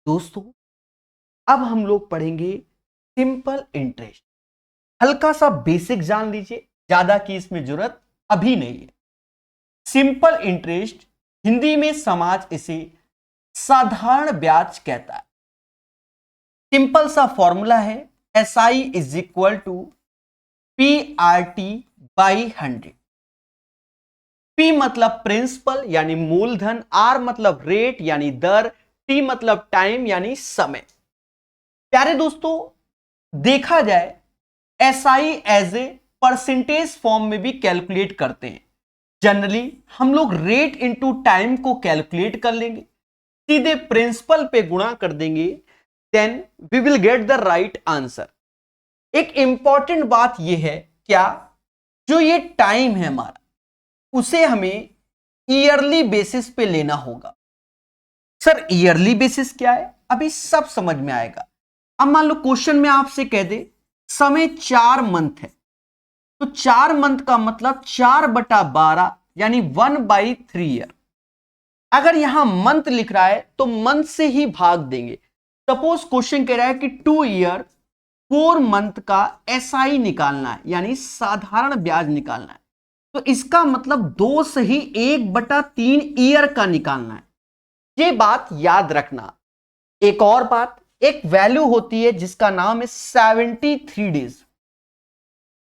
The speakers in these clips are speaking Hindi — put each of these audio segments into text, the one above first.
दोस्तों, अब हम लोग पढ़ेंगे सिंपल इंटरेस्ट। हल्का सा बेसिक जान लीजिए, ज्यादा की इसमें जरूरत अभी नहीं है। सिंपल इंटरेस्ट हिंदी में समाज इसे साधारण ब्याज कहता है। सिंपल सा फॉर्मूला है SI is equal to PRT by 100। P मतलब प्रिंसिपल यानी मूलधन, R मतलब रेट यानी दर, T मतलब टाइम यानी समय। प्यारे दोस्तों, देखा जाए SI as a percentage form में भी कैलकुलेट करते हैं। जनरली हम लोग रेट इनटू टाइम को कैलकुलेट कर लेंगे, सीधे प्रिंसिपल पे गुणा कर देंगे, then we will get the right answer. एक इंपॉर्टेंट बात यह है, क्या जो ये टाइम है हमारा, उसे हमें ईयरली बेसिस पे लेना होगा। सर ईयरली बेसिस क्या है, अभी सब समझ में आएगा। अब मान लो क्वेश्चन में आपसे कह दे समय 4 मंथ है, तो 4 मंथ का मतलब 4/12 यानी 1/3 ईयर। अगर यहां मंथ लिख रहा है तो मंथ से ही भाग देंगे। सपोज क्वेश्चन कह रहा है कि 2 ईयर 4 मंथ का SI निकालना है, यानी साधारण ब्याज निकालना है, तो इसका मतलब 2 से ही 1/3 ईयर का निकालना है। ये बात याद रखना। एक और बात, एक वैल्यू होती है जिसका नाम है 73 डेज।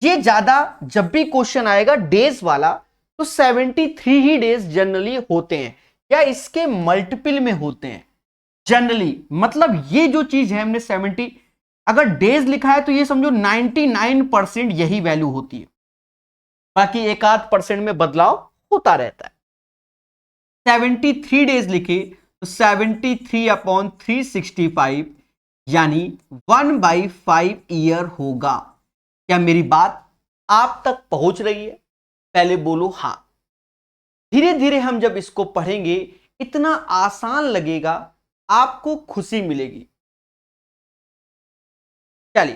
ये ज्यादा जब भी क्वेश्चन आएगा डेज वाला, तो 73 ही डेज जनरली होते हैं या इसके मल्टीपल में होते हैं जनरली। मतलब ये जो चीज है हमने 70 अगर डेज लिखा है तो ये समझो 99% यही वैल्यू होती है, बाकी एक आध परसेंट में बदलाव होता रहता है। 73 डेज लिखे तो 73/365 यानी 1/5 ईयर होगा। क्या मेरी बात आप तक पहुंच रही है? पहले बोलो हां। धीरे धीरे हम जब इसको पढ़ेंगे इतना आसान लगेगा, आपको खुशी मिलेगी। चलिए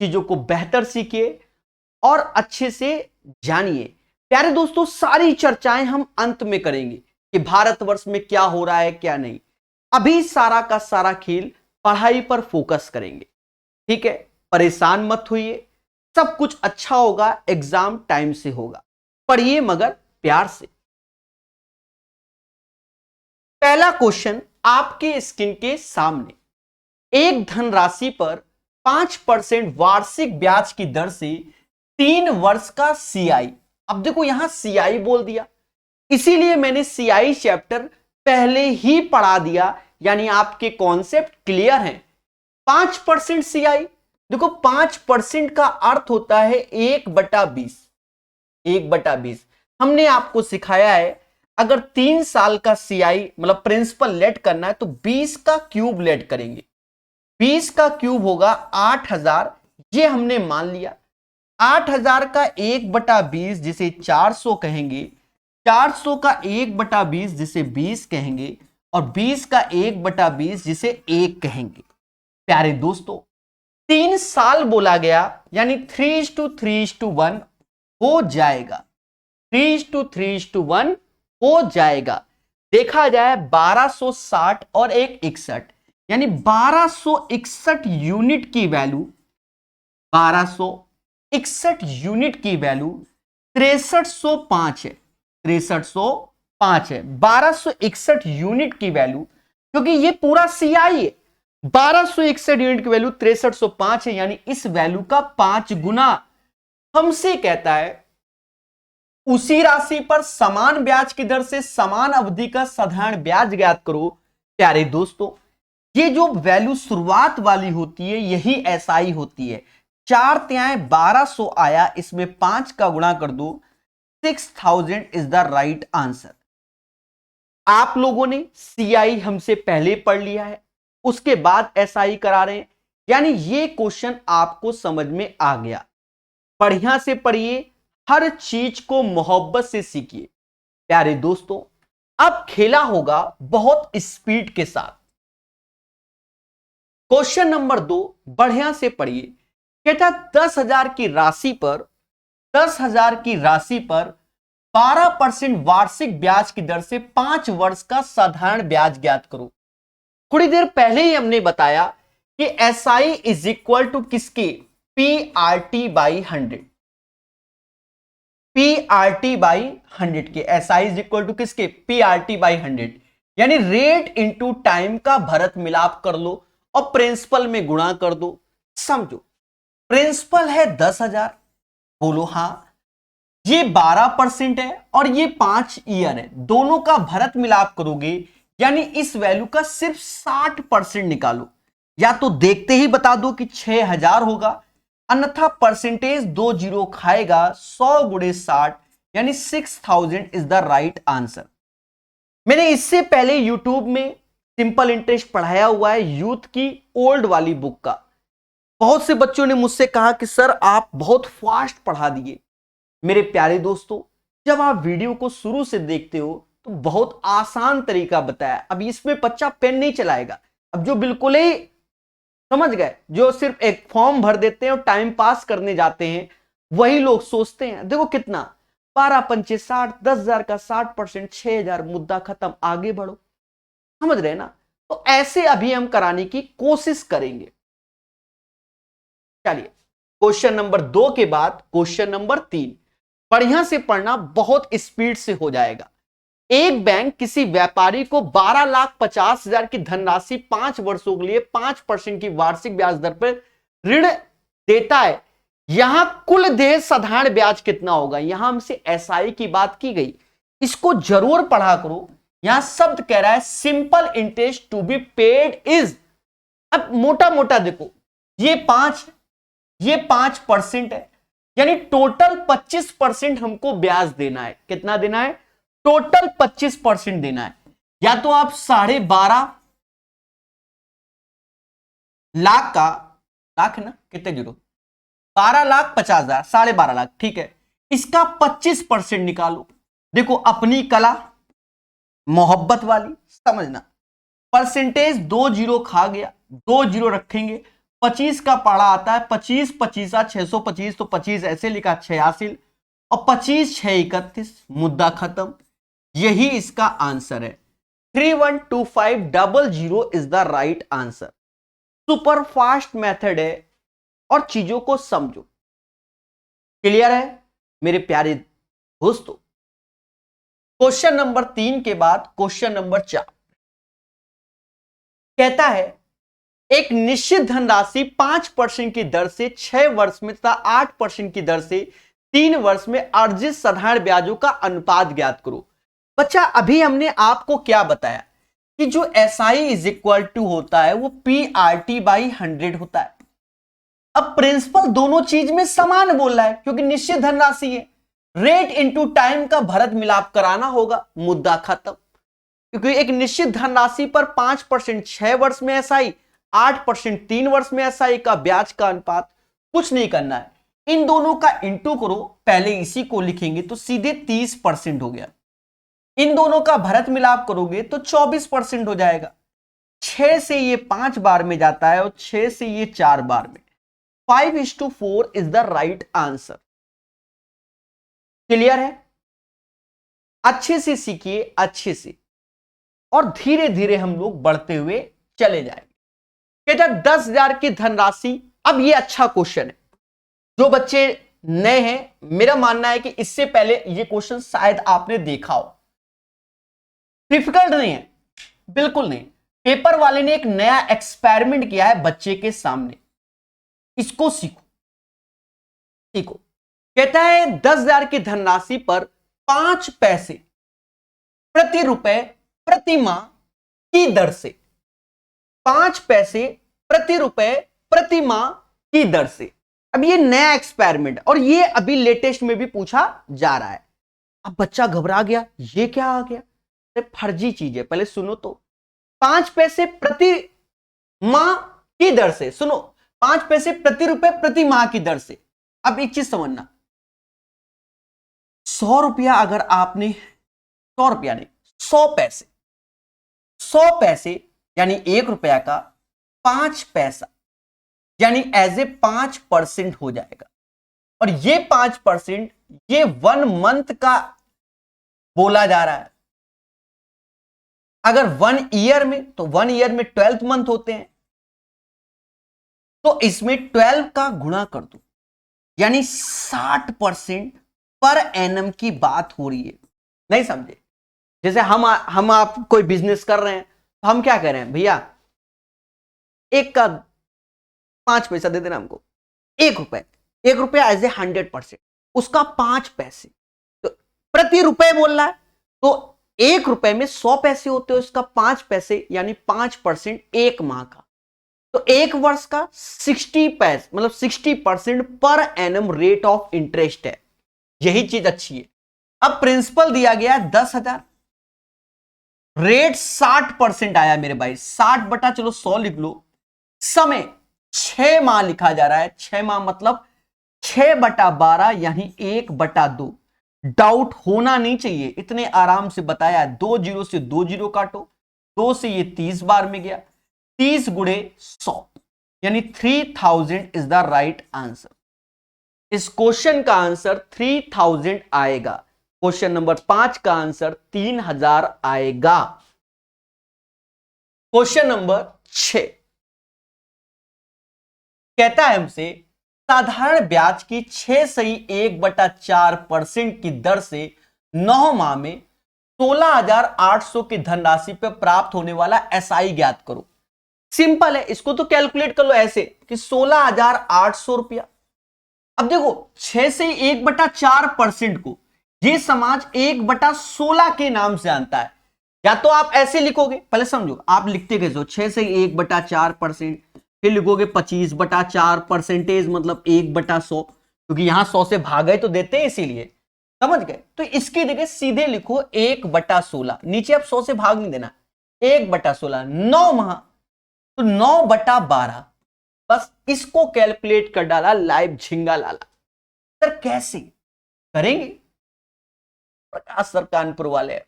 चीजों को बेहतर सीखिए और अच्छे से जानिए। प्यारे दोस्तों, सारी चर्चाएं हम अंत में करेंगे कि भारतवर्ष में क्या हो रहा है क्या नहीं। अभी सारा का सारा खेल पढ़ाई पर फोकस करेंगे, ठीक है? परेशान मत होइए, सब कुछ अच्छा होगा, एग्जाम टाइम से होगा। पढ़िए मगर प्यार से। पहला क्वेश्चन आपके स्क्रीन के सामने, एक धनराशि पर 5% वार्षिक ब्याज की दर से 3 वर्ष का CI। अब देखो यहां CI बोल दिया, इसीलिए मैंने CI चैप्टर पहले ही पढ़ा दिया, यानी आपके कॉन्सेप्ट क्लियर हैं। 5% CI, देखो 5% का अर्थ होता है 1/20। 1/20 हमने आपको सिखाया है, अगर 3 साल का CI मतलब प्रिंसिपल लेट करना है तो 20 का क्यूब लेट करेंगे। 20 का क्यूब होगा 8000, ये हमने मान लिया। 8000 का 1/20 जिसे 400 कहेंगे, 400 का 1/20 जिसे 20 कहेंगे, और 20 का 1/20 जिसे 1 कहेंगे। प्यारे दोस्तों, 3 साल बोला गया यानी 3:3:1 हो जाएगा। 3:3:1 हो जाएगा। देखा जाए 1260 और 161 यानी 1261 यूनिट की वैल्यू, 1261 यूनिट की वैल्यू 6305 है। 6305 है 1261 यूनिट की वैल्यू, क्योंकि ये पूरा CI है। 1261 यूनिट की वैल्यू 6305 है, यानी इस वैल्यू का 5 गुना। हमसे कहता है उसी राशि पर समान ब्याज की दर से समान अवधि का साधारण ब्याज ज्ञात करो। प्यारे दोस्तों, ये जो वैल्यू शुरुआत वाली होती है यही SI होती है। 4 तिहाई 1200 आया, इसमें 5 का गुणा कर दो, 6000 इज द राइट आंसर। आप लोगों ने CI हमसे पहले पढ़ लिया है, उसके बाद SI करा रहे हैं, यानी ये क्वेश्चन आपको समझ में आ गया। बढ़िया से पढ़िए, हर चीज को मोहब्बत से सीखिए। प्यारे दोस्तों, अब खेला होगा बहुत स्पीड के साथ। क्वेश्चन नंबर 2 बढ़िया से पढ़िए। कहता 10,000 की राशि पर 10,000 की राशि पर 12% वार्षिक ब्याज की दर से 5 वर्ष का साधारण ब्याज ज्ञात करो। थोड़ी देर पहले ही हमने बताया कि SI इज इक्वल टू किसके, PRT बाई 100, PRT बाई 100 के, SI इज इक्वल टू किसके, PRT बाई 100, यानी रेट इंटू टाइम का भरत मिलाप कर लो और प्रिंसिपल में गुणा कर दो। समझो, प्रिंसिपल है 10,000, बोलो हां, ये 12% है और ये 5 ईयर है, दोनों का भरत मिलाप करोगे यानी इस वैल्यू का सिर्फ 60% निकालो, या तो देखते ही बता दो कि 6,000 होगा, अन्यथा परसेंटेज 2 जीरो खाएगा, 100 गुणे 60 यानी 6,000 इज द राइट आंसर। मैंने इससे पहले यूट्यूब में सिंपल इंटरेस्ट पढ़ाया हुआ है यूथ की ओल्ड वाली बुक का। बहुत से बच्चों ने मुझसे कहा कि सर आप बहुत फास्ट पढ़ा दिए। मेरे प्यारे दोस्तों, जब आप वीडियो को शुरू से देखते हो तो बहुत आसान तरीका बताया। अब इसमें बच्चा पेन नहीं चलाएगा। अब जो बिल्कुल ही समझ गए, जो सिर्फ एक फॉर्म भर देते हैं और टाइम पास करने जाते हैं, वही लोग सोचते हैं देखो कितना 12 पंचे 60, 10,000 का 60%, 6,000, मुद्दा खत्म, आगे बढ़ो। समझ रहे ना? तो ऐसे अभी हम कराने की कोशिश करेंगे। चलिए, क्वेश्चन नंबर 2 के बाद क्वेश्चन नंबर 3 बढ़िया से पढ़ना, बहुत स्पीड से हो जाएगा। एक बैंक किसी व्यापारी को 12,50,000 की धनराशि 5 वर्षों के लिए 5% की वार्षिक ब्याज दर पर ऋण देता है। यहां कुल देय साधारण ब्याज कितना होगा? यहां हमसे SI की बात की गई, इसको जरूर पढ़ा करो। यहां शब्द कह रहा है simple interest to be paid is, अब मोटा मोटा देखो, ये 5% है, यानी टोटल 25% हमको ब्याज देना है। कितना देना है? टोटल 25% देना है। या तो आप 12.5 लाख का, लाख है ना, कितने जीरो, 12,50,000, 12.5 लाख, ठीक है, इसका 25% निकालो। देखो अपनी कला मोहब्बत वाली समझना, परसेंटेज 2 जीरो खा गया, 2 जीरो रखेंगे, 25 का पाड़ा आता है 25, 25 625, तो 25 ऐसे लिखा 86 और 25 6 31, मुद्दा खत्म। यही इसका आंसर है। 312500 is the right answer. Super fast method है और चीजों को समझो। क्लियर है मेरे प्यारे दोस्तों? क्वेश्चन नंबर 3 के बाद क्वेश्चन नंबर 4 कहता है एक निश्चित धनराशि 5% की दर से 6 वर्ष में तथा 8% की दर से 3 वर्ष में अर्जित साधारण ब्याजों का अनुपात ज्ञात करो। बच्चा अभी हमने आपको क्या बताया कि जो SI इज इक्वल टू होता है वो PRT बाई 100 होता है। अब प्रिंसिपल दोनों चीज में समान बोल रहा है क्योंकि निश्चित धनराशि है, रेट इनटू टाइम का भरत मिलाप कराना होगा, मुद्दा खत्म। क्योंकि एक निश्चित धनराशि पर 5% 6 वर्ष में SI, 8% 3 वर्ष में SI का ब्याज का अनुपात, कुछ नहीं करना है, इन दोनों का इंटू करो। पहले इसी को लिखेंगे तो सीधे 30% हो गया। इन दोनों का भरत मिलाप करोगे तो 24% हो जाएगा। 6 से ये 5 बार में जाता है और 6 से ये 4 बार में। 5:4 is the right answer. Clear है? अच्छे से सीखिए, अच्छे से, और धीरे धीरे हम लोग बढ़ते हुए चले जाएंगे। कहता 10,000 की धनराशि, अब ये अच्छा क्वेश्चन है। जो बच्चे नए हैं, मेरा मानना है कि इससे पहले ये क्वेश्चन शायद आपने देखा हो। डिफिकल्ट नहीं है, बिल्कुल नहीं। पेपर वाले ने एक नया एक्सपेरिमेंट किया है बच्चे के सामने, इसको सीखो सीखो। कहता है 10,000 की धनराशि पर 5 पैसे प्रति रुपए प्रति माह की दर से, 5 पैसे प्रति रुपए प्रति माह की दर से। अब ये नया एक्सपेरिमेंट और ये अभी लेटेस्ट में भी पूछा जा रहा है। अब बच्चा घबरा गया, ये क्या आ गया, फर्जी चीज है। पहले सुनो तो, 5 पैसे प्रति माह की दर से, सुनो, 5 पैसे प्रति रुपए प्रति माह की दर से। अब एक चीज समझना, 100 रुपया अगर आपने, 100 रुपया नहीं, 100 पैसे, 100 पैसे यानी 1 रुपया का 5 पैसा, यानी एज ए 5% हो जाएगा। और ये 5% ये 1 मंथ का बोला जा रहा है। अगर 1 ईयर में, तो 1 ईयर में 12 मंथ होते हैं, तो इसमें 12 का गुणा कर दो, यानी 60% पर एनम की बात हो रही है। नहीं समझे? जैसे हम आप कोई बिजनेस कर रहे हैं, तो हम क्या कह रहे हैं, भैया एक का 5 पैसा दे देना हमको, 1 रुपए एज ए 100%, उसका 5 पैसे, तो प्रति रुपए बोल रहा है, तो 1 रुपए में 100 पैसे होते हो, इसका 5 पैसे यानी 5% एक माह का, तो एक वर्ष का 60 पैसे, मतलब 60% per annum rate of interest है। यही चीज अच्छी है। अब प्रिंसिपल दिया गया 10,000, रेट 60% आया मेरे भाई, 60 बटा चलो 100 लिख लो, समय 6 माह लिखा जा रहा है, 6 माह मतलब 6/12 यानी 1/2। डाउट होना नहीं चाहिए, इतने आराम से बताया। 2 जीरो से 2 जीरो काटो, 2 से ये 30 बार में गया, 30 गुणे 100 यानी 3000 इज द राइट आंसर। इस क्वेश्चन का आंसर 3000 आएगा। क्वेश्चन नंबर 5 का आंसर 3000 आएगा। क्वेश्चन नंबर 6 कहता है हमसे, साधारण ब्याज की 6/1/4% की दर से 9 माह में 16,800 की धनराशि पर प्राप्त होने वाला एसआई ज्ञात करो। सिंपल है, इसको तो कैलकुलेट कर लो ऐसे कि 16,800 रुपया। अब देखो 6 से 1/4% को ये समाज 1/16 के नाम से जानता है। या तो आप ऐसे लिखोगे, पहले समझो आप लिखते कैसे हो, 6 से 1/4%, फिर लिखोगे 25/4%, मतलब 1/100, क्योंकि यहां 100 से भागे तो देते हैं इसीलिए, समझ गए। तो इसकी जगह सीधे लिखो 1/16, नीचे अब 100 से भाग नहीं देना, 1/16, 9 माह तो 9/12, बस इसको कैलकुलेट कर डाला लाइव झिंगा लाला। सर कैसे करेंगे? प्रकाश सर कानपुर वाले,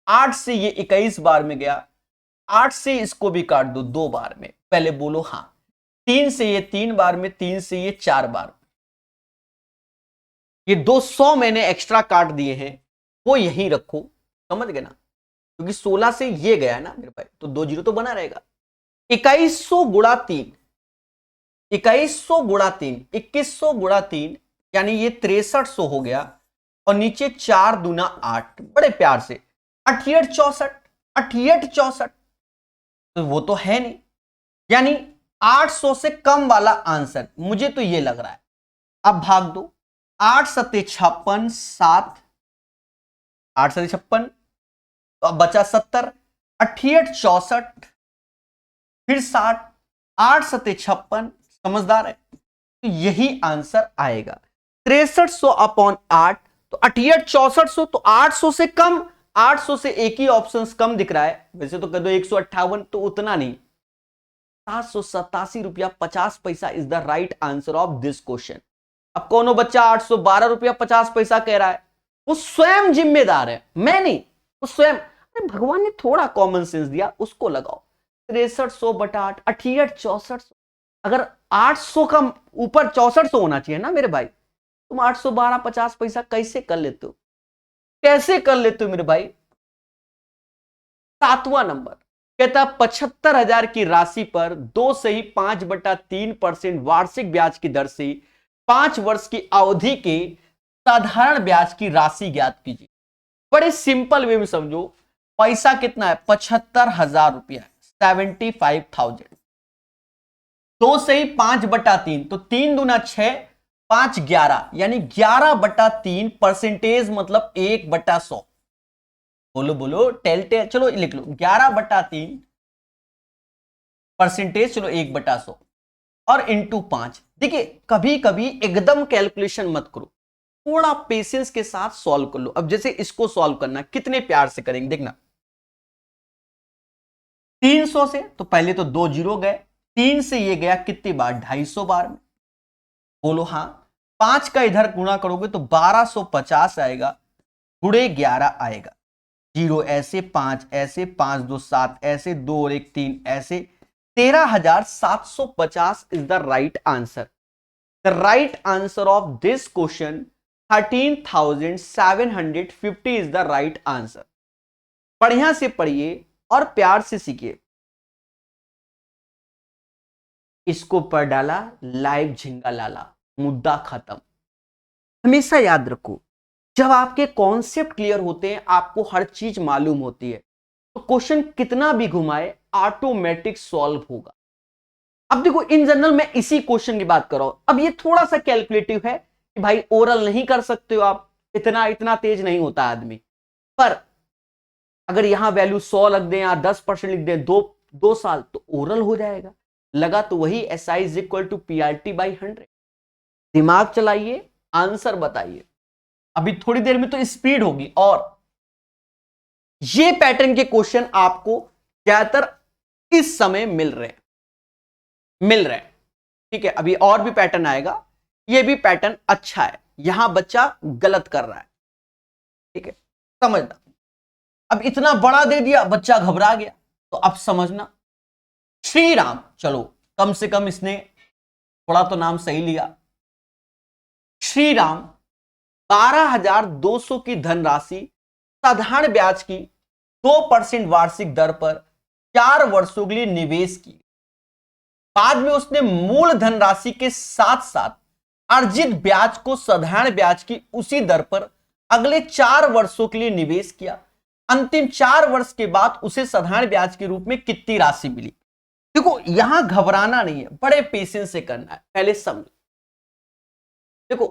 8 से ये 21 बार में गया, 8 से इसको भी काट दो 2 बार में, पहले बोलो हाँ। 3 से ये 3 बार में, 3 से ये 4 बार, ये 200 मैंने एक्स्ट्रा काट दिए हैं, वो यहीं रखो, समझ गए ना, क्योंकि 16 से ये गया है ना मेरे भाई, तो 2 जीरो तो बना रहेगा। 2100 गुणा 3, 2100 गुणा 3, 2100 गुणा 3 यानी ये 6300 हो गया, और नीचे 4 दूना 8, बड़े प्यार से 68 64, 68 64, तो वो तो है नहीं, यानी 800 से कम वाला आंसर मुझे तो ये लग रहा है। अब भाग दो, 8 सत्ते 56, 7 8 सत्ते 56, तो अब बचा 70, 68 64, फिर 60, 8 सत्ते 56, समझदार है, तो यही आंसर आएगा 6300/8, तो 68 6400, तो 800 से कम, 800 से एक ही ऑप्शन कम दिख रहा है, वैसे तो कह दो 158, तो उतना नहीं, 787 रुपया 50 पैसा is the right answer of this question. अब कौन बच्चा 812 रुपया 50 पैसा कह रहा है, वो स्वयं जिम्मेदार है, मैं नहीं, वो स्वयं। अरे भगवान ने थोड़ा कॉमन सेंस दिया, उसको लगाओ। 6300/8, 68 64, अगर 800 का ऊपर 6400 होना चाहिए ना मेरे भाई, तुम 812 50 पैसा कैसे कर लेते हो, कैसे कर लेते हो मेरे भाई। 7वां नंबर कहता 75,000 की राशि पर 2 से ही 5/3% वार्षिक ब्याज की दर से 5 वर्ष की अवधि के साधारण ब्याज की राशि ज्ञात कीजिए। बड़े सिंपल वे में समझो, पैसा कितना है, 75,000 रुपया, 75,000, 2 से ही 5/3, तो 3 दूना 6, 5 11, यानी 11/3%, मतलब 1/100। बोलो बोलो, टेल चलो लिख लो, 11/3%, चलो 1/100, और इंटू 5। देखिए कभी कभी एकदम कैलकुलेशन मत करो, थोड़ा पेशेंस के साथ सॉल्व कर लो। अब जैसे इसको सॉल्व करना कितने प्यार से करेंगे देखना, 300 से तो पहले तो 2 जीरो गए, 3 से ये गया कितनी बार, 250 बार में, बोलो हाँ। 5 का इधर गुणा करोगे तो 1250 आएगा, गुणे 11 आएगा, जीरो ऐसे, 5 ऐसे, 5 2 7 ऐसे, 2 और 1 3 ऐसे, 13,750 is the right answer. The right answer of this question 13,750 is the right answer. बढ़िया से पढ़िए, और प्यार से सीखिए। इसको पढ़ डाला, लाइव झिंगा लाला, मुद्दा खत्म। हमेशा याद रखो, जब आपके कॉन्सेप्ट क्लियर होते हैं, आपको हर चीज मालूम होती है, तो क्वेश्चन कितना भी घुमाए ऑटोमेटिक सॉल्व होगा। अब देखो, इन जनरल मैं इसी क्वेश्चन की बात कर रहा हूं। अब ये थोड़ा सा कैलकुलेटिव है कि भाई ओरल नहीं कर सकते हो आप, इतना इतना तेज नहीं होता आदमी, पर अगर यहां वैल्यू 100 लग दें या 10% लिख दें, 2 साल तो ओरल हो जाएगा। लगा तो वही SI is equal to PRT/100। दिमाग चलाइए, आंसर बताइए। अभी थोड़ी देर में तो स्पीड होगी, और ये पैटर्न के क्वेश्चन आपको ज्यादातर इस समय मिल रहे हैं। ठीक है, अभी और भी पैटर्न आएगा, ये भी पैटर्न अच्छा है, यहां बच्चा गलत कर रहा है। ठीक है, समझना। अब इतना बड़ा दे दिया, बच्चा घबरा गया, तो अब समझना। श्री राम, चलो कम से कम इसने थोड़ा तो नाम सही लिया। श्री राम 12,200 की धनराशि साधारण ब्याज की 2% वार्षिक दर पर 4 वर्षों के लिए निवेश की। बाद में उसने मूल धनराशि के साथ साथ अर्जित ब्याज को साधारण ब्याज की उसी दर पर अगले 4 वर्षों के लिए निवेश किया। अंतिम 4 वर्ष के बाद उसे साधारण ब्याज के रूप में कितनी राशि मिली? देखो, यहां घबराना नहीं है, बड़े पेशेंस से करना है। पहले समझो, देखो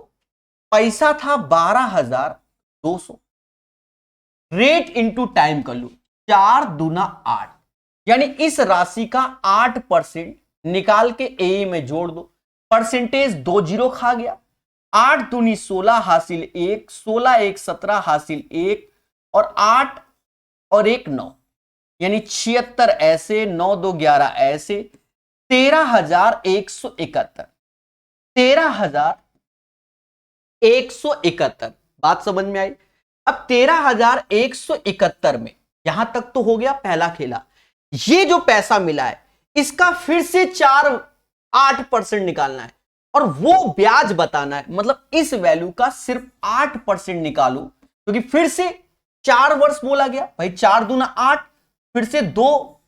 पैसा था 12,200, रेट इंटू टाइम कर लो, 4 दूना 8, यानी इस राशि का 8% निकाल के ए में जोड़ दो। परसेंटेज 2 जीरो खा गया। 8 दूनी 16 हासिल 1, 16 1 17 हासिल 1, और 8 और 1 9, यानी 76 ऐसे, 9 2 11 ऐसे, 13,171। 13,171, बात समझ में आई? अब 13,171 में यहां तक तो हो गया पहला खेला। ये जो पैसा मिला है, इसका फिर से 8% निकालना है, और वो ब्याज बताना है। मतलब इस वैल्यू का सिर्फ 8% निकालो, क्योंकि फिर से 4 वर्ष बोला गया भाई। 4 दूना 8, फिर से 2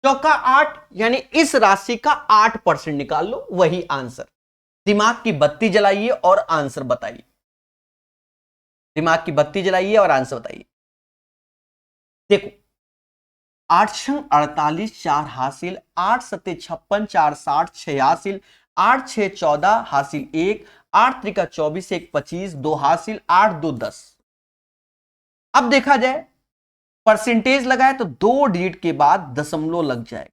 चौका 8, यानी इस राशि का 8% निकाल लो, वही आंसर। दिमाग की बत्ती जलाइए और आंसर बताइए। दिमाग की बत्ती जलाइए और आंसर बताइए। देखो, 8 छंग 48, 4 हासिल, 8 सत्ते 56, 4 60, 6 हासिल, 8 6 14 हासिल 1, 8 त्रिका 24, 1 25, 2 हासिल, 8 2 10। अब देखा जाए, परसेंटेज लगाए तो 2 डिजिट के बाद दशमलव लग जाएगा।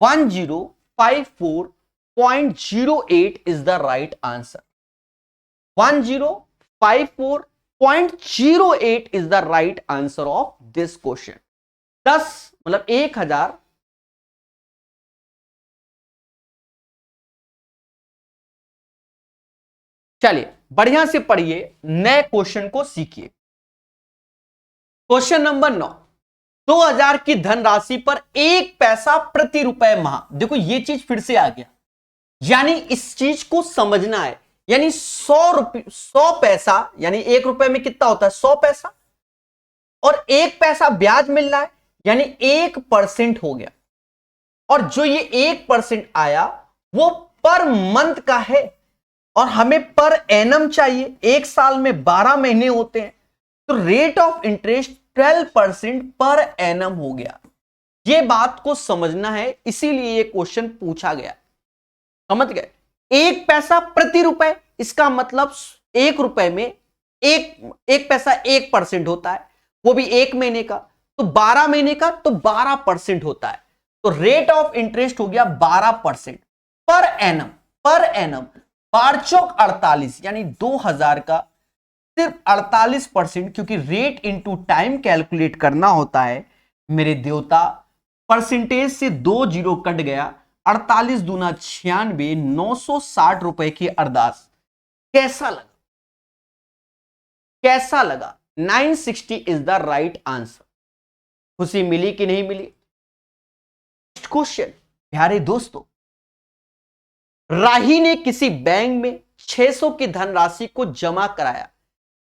1054.08 is the right answer. 1054.08 is the right answer of this question. 10 मतलब 1000। चलिए बढ़िया से पढ़िए, नए क्वेश्चन को सीखिए। क्वेश्चन नंबर 9, 2000 की धनराशि पर 1 पैसा प्रति रुपए माह। देखो ये चीज फिर से आ गया, यानी इस चीज को समझना है। यानी 100 पैसा, यानी 1 रुपए में कितना होता है? 100 पैसा, और 1 पैसा ब्याज मिल रहा है, यानी 1% हो गया। और जो ये 1% आया वो पर मंथ का है, और हमें पर एनम चाहिए। 1 साल में 12 महीने होते हैं, तो rate of interest 12% per annum हो गया। ये बात को समझना है, इसीलिए ये क्वेश्चन पूछा गया। समझ गए? 1 पैसा प्रति रुपए, इसका मतलब 1 रुपए में एक पैसा 1% होता है, वो भी 1 महीने का। तो 12 महीने का तो 12% होता है। तो रेट ऑफ इंटरेस्ट हो गया 12% पर एनम। पर एनम 4 चौक 48, यानी 2000 का सिर्फ 48%, क्योंकि रेट इंटू टाइम कैलकुलेट करना होता है मेरे देवता। परसेंटेज से 2 जीरो कट गया। 48 दूना 96, 960 रुपए की अरदास। कैसा लगा? कैसा लगा? 960 इज द राइट आंसर। खुशी मिली कि नहीं मिली? क्वेश्चन, प्यारे दोस्तों, राही ने किसी बैंक में 600 की धनराशि को जमा कराया,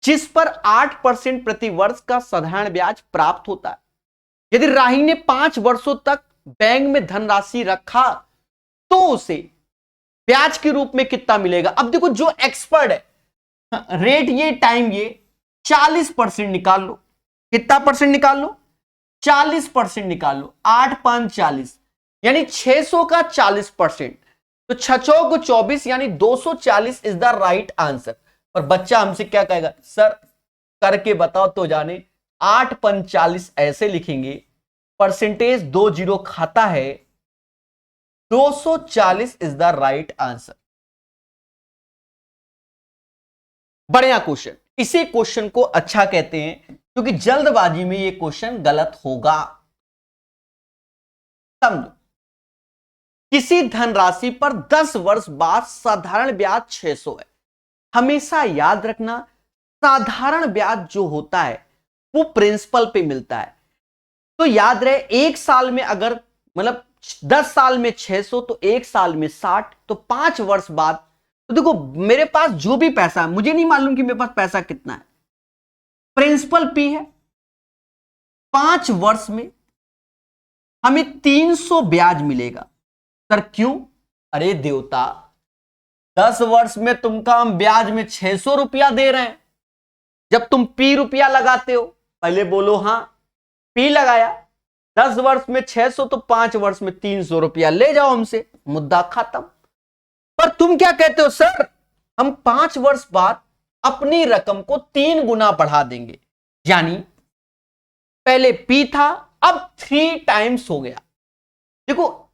जिस पर 8% प्रति वर्ष का साधारण ब्याज प्राप्त होता है। यदि राही ने 5 वर्षों तक बैंक में धनराशि रखा तो उसे ब्याज के रूप में कितना मिलेगा। अब देखो जो एक्सपर्ट है, रेट ये टाइम ये 40% निकाल लो। कितना परसेंट निकाल लो? 40% निकाल लो। 8 5 40 यानी 600 का 40%, तो 6 को 24 यानी 240 इज द राइट आंसर। और बच्चा हमसे क्या कहेगा, सर करके बताओ तो जाने। 8 5 40 ऐसे लिखेंगे, परसेंटेज 2 जीरो खाता है, 240 इज द राइट आंसर। बढ़िया क्वेश्चन। इसी क्वेश्चन को अच्छा कहते हैं क्योंकि जल्दबाजी में ये क्वेश्चन गलत होगा। समझो, किसी धनराशि पर 10 वर्ष बाद साधारण ब्याज 600 है। हमेशा याद रखना, साधारण ब्याज जो होता है वो प्रिंसिपल पे मिलता है। तो याद रहे, एक साल में अगर मतलब 10 साल में 600 तो एक साल में 60, तो 5 वर्ष बाद, तो देखो मेरे पास जो भी पैसा है, मुझे नहीं मालूम कि मेरे पास पैसा कितना है, प्रिंसिपल पी है। 5 वर्ष में हमें 300 ब्याज मिलेगा। सर क्यों? अरे देवता, 10 वर्ष में तुमका हम ब्याज में 600 रुपया दे रहे हैं। जब तुम पी रुपया लगाते हो, पहले बोलो हां, पी लगाया, 10 वर्ष में 600 तो 5 वर्ष में 300 रुपया ले जाओ हमसे, मुद्दा खत्म। पर तुम क्या कहते हो, सर हम 5 वर्ष बाद अपनी रकम को 3 गुना बढ़ा देंगे। यानी पहले पी था, अब 3 टाइम्स हो गया। देखो,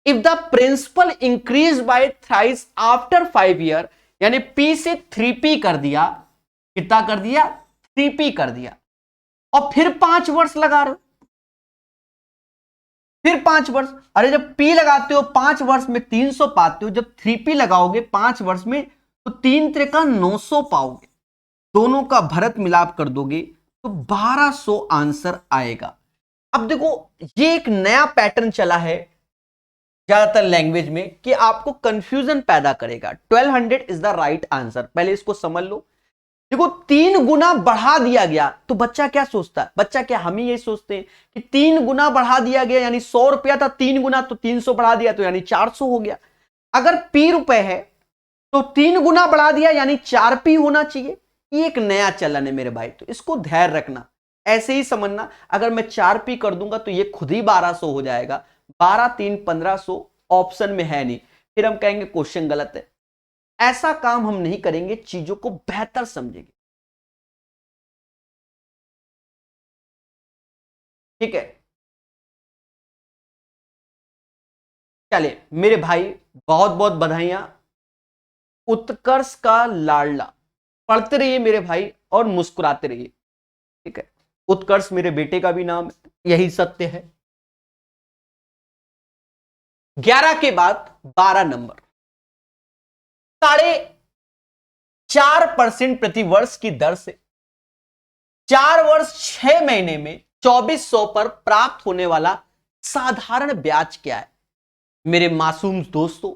if the principal increase by thrice after 5 year, यानी पी से 3p कर दिया। कितना कर दिया? 3p कर दिया। और फिर 5 वर्ष लगा रहे हो, फिर 5 वर्ष। अरे जब p लगाते हो 5 वर्ष में 300 पाते हो, जब 3p लगाओगे 5 वर्ष में तो 3 त्रिका 900 पाओगे। दोनों का भरत मिलाप कर दोगे तो 1200 आंसर आएगा। अब देखो, ये एक नया पैटर्न चला है ज्यादातर लैंग्वेज में कि आपको कंफ्यूजन पैदा करेगा। 1200 इज द राइट आंसर। पहले इसको समझ लो। देखो 3 गुना बढ़ा दिया गया तो बच्चा क्या सोचता है? बच्चा क्या, हम ही यही सोचते हैं कि 3 गुना बढ़ा दिया गया यानी 100 रुपया था, 3 गुना तो 300 बढ़ा दिया तो यानी 400 हो गया। अगर p रुपए है तो 3 गुना बढ़ा दिया यानी 4p होना चाहिए। ये एक नया चलन है मेरे भाई, तो इसको ध्यान रखना, ऐसे ही समझना। अगर मैं 4p कर दूंगा तो ये खुद ही 1200 हो जाएगा। 12 3 1500 ऑप्शन में है नहीं, फिर हम कहेंगे क्वेश्चन गलत है। ऐसा काम हम नहीं करेंगे, चीजों को बेहतर समझेंगे। ठीक है, चलिए मेरे भाई, बहुत बहुत बधाइयां। उत्कर्ष का लाडला, पढ़ते रहिए मेरे भाई और मुस्कुराते रहिए। ठीक है, उत्कर्ष मेरे बेटे का भी नाम है, यही सत्य है। 11 के बाद 12 नंबर, 4.5% प्रति वर्ष की दर से 4 वर्ष 6 महीने में 2400 पर प्राप्त होने वाला साधारण ब्याज क्या है? मेरे मासूम दोस्तों,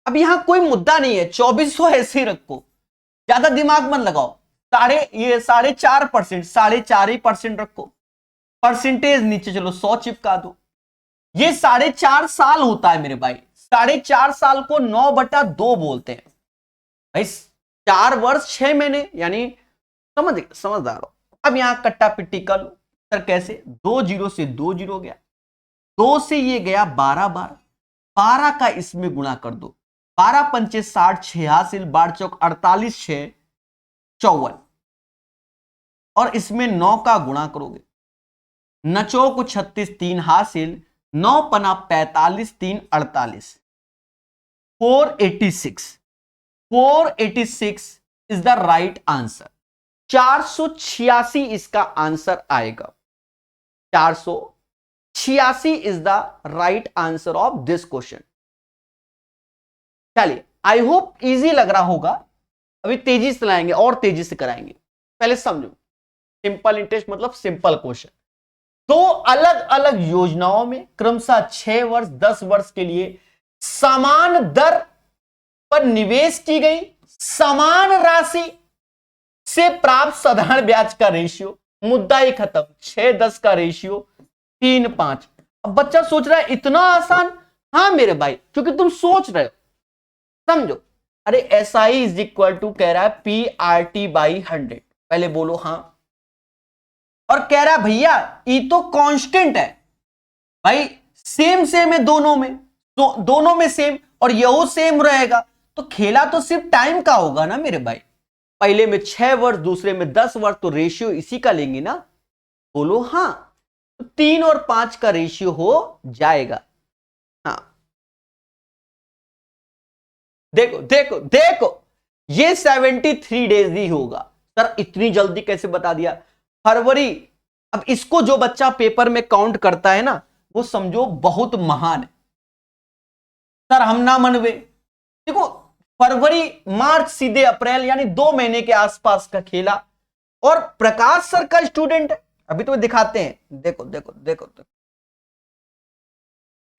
अब यहां कोई मुद्दा नहीं है, 2400 ऐसे ही रखो, ज्यादा दिमाग मत लगाओ। 4.5%, 4.5% रखो, परसेंटेज नीचे चलो 100 चिपका दो। ये 4.5 साल होता है मेरे भाई। 4.5 साल को 9/2 बोलते हैं भाई। 4 वर्ष 6 महीने यानी समझदार हो। अब यहां कट्टा पिट्टी कर लो। सर कैसे? 2 जीरो से 2 जीरो गया, 2 से ये गया 12 बार, 12 का इसमें गुणा कर दो। 12 पंचे 60, 6 हासिल, 12 चौक 48, 6 54, और इसमें 9 का गुणा करोगे। 9 चौक 36, 3 हासिल, 9 पना 45, 3 48, 486 इज द राइट आंसर। 486 इसका आंसर आएगा। 486 is the right answer of this question. चलिए, आई होप इजी लग रहा होगा। अभी तेजी से लाएंगे और तेजी से कराएंगे। पहले समझो, सिंपल इंटरेस्ट मतलब सिंपल क्वेश्चन। 2 अलग अलग योजनाओं में क्रमशः 6 वर्ष 10 वर्ष के लिए समान दर पर निवेश की गई समान राशि से प्राप्त साधारण ब्याज का रेशियो। मुद्दा ही खत्म। 6-10 का रेशियो 3-5। अब बच्चा सोच रहा है इतना आसान। हाँ मेरे भाई, क्योंकि तुम सोच रहे हो, समझो। अरे SI इज इक्वल टू कह रहा है PRT/100, पहले बोलो हाँ। और कह रहा है भैया ई तो कांस्टेंट है भाई, सेम सेम है दोनों में, तो दोनों में सेम, और यहो सेम रहेगा, तो खेला तो सिर्फ टाइम का होगा ना मेरे भाई। पहले में 6 वर्ष, दूसरे में 10 वर्ष, तो रेशियो इसी का लेंगे ना। बोलो हाँ, तो 3 और 5 का रेशियो हो जाएगा। हाँ देखो देखो देखो, ये 73 डेज ही होगा। सर इतनी जल्दी कैसे बता दिया? फरवरी। अब इसको जो बच्चा पेपर में काउंट करता है ना, वो समझो बहुत महान है। सर हम ना मनवे, देखो फरवरी मार्च सीधे अप्रैल, यानी 2 महीने के आसपास का खेला। और प्रकाश सर का स्टूडेंट है, अभी तो दिखाते हैं, देखो देखो देखो, देखो।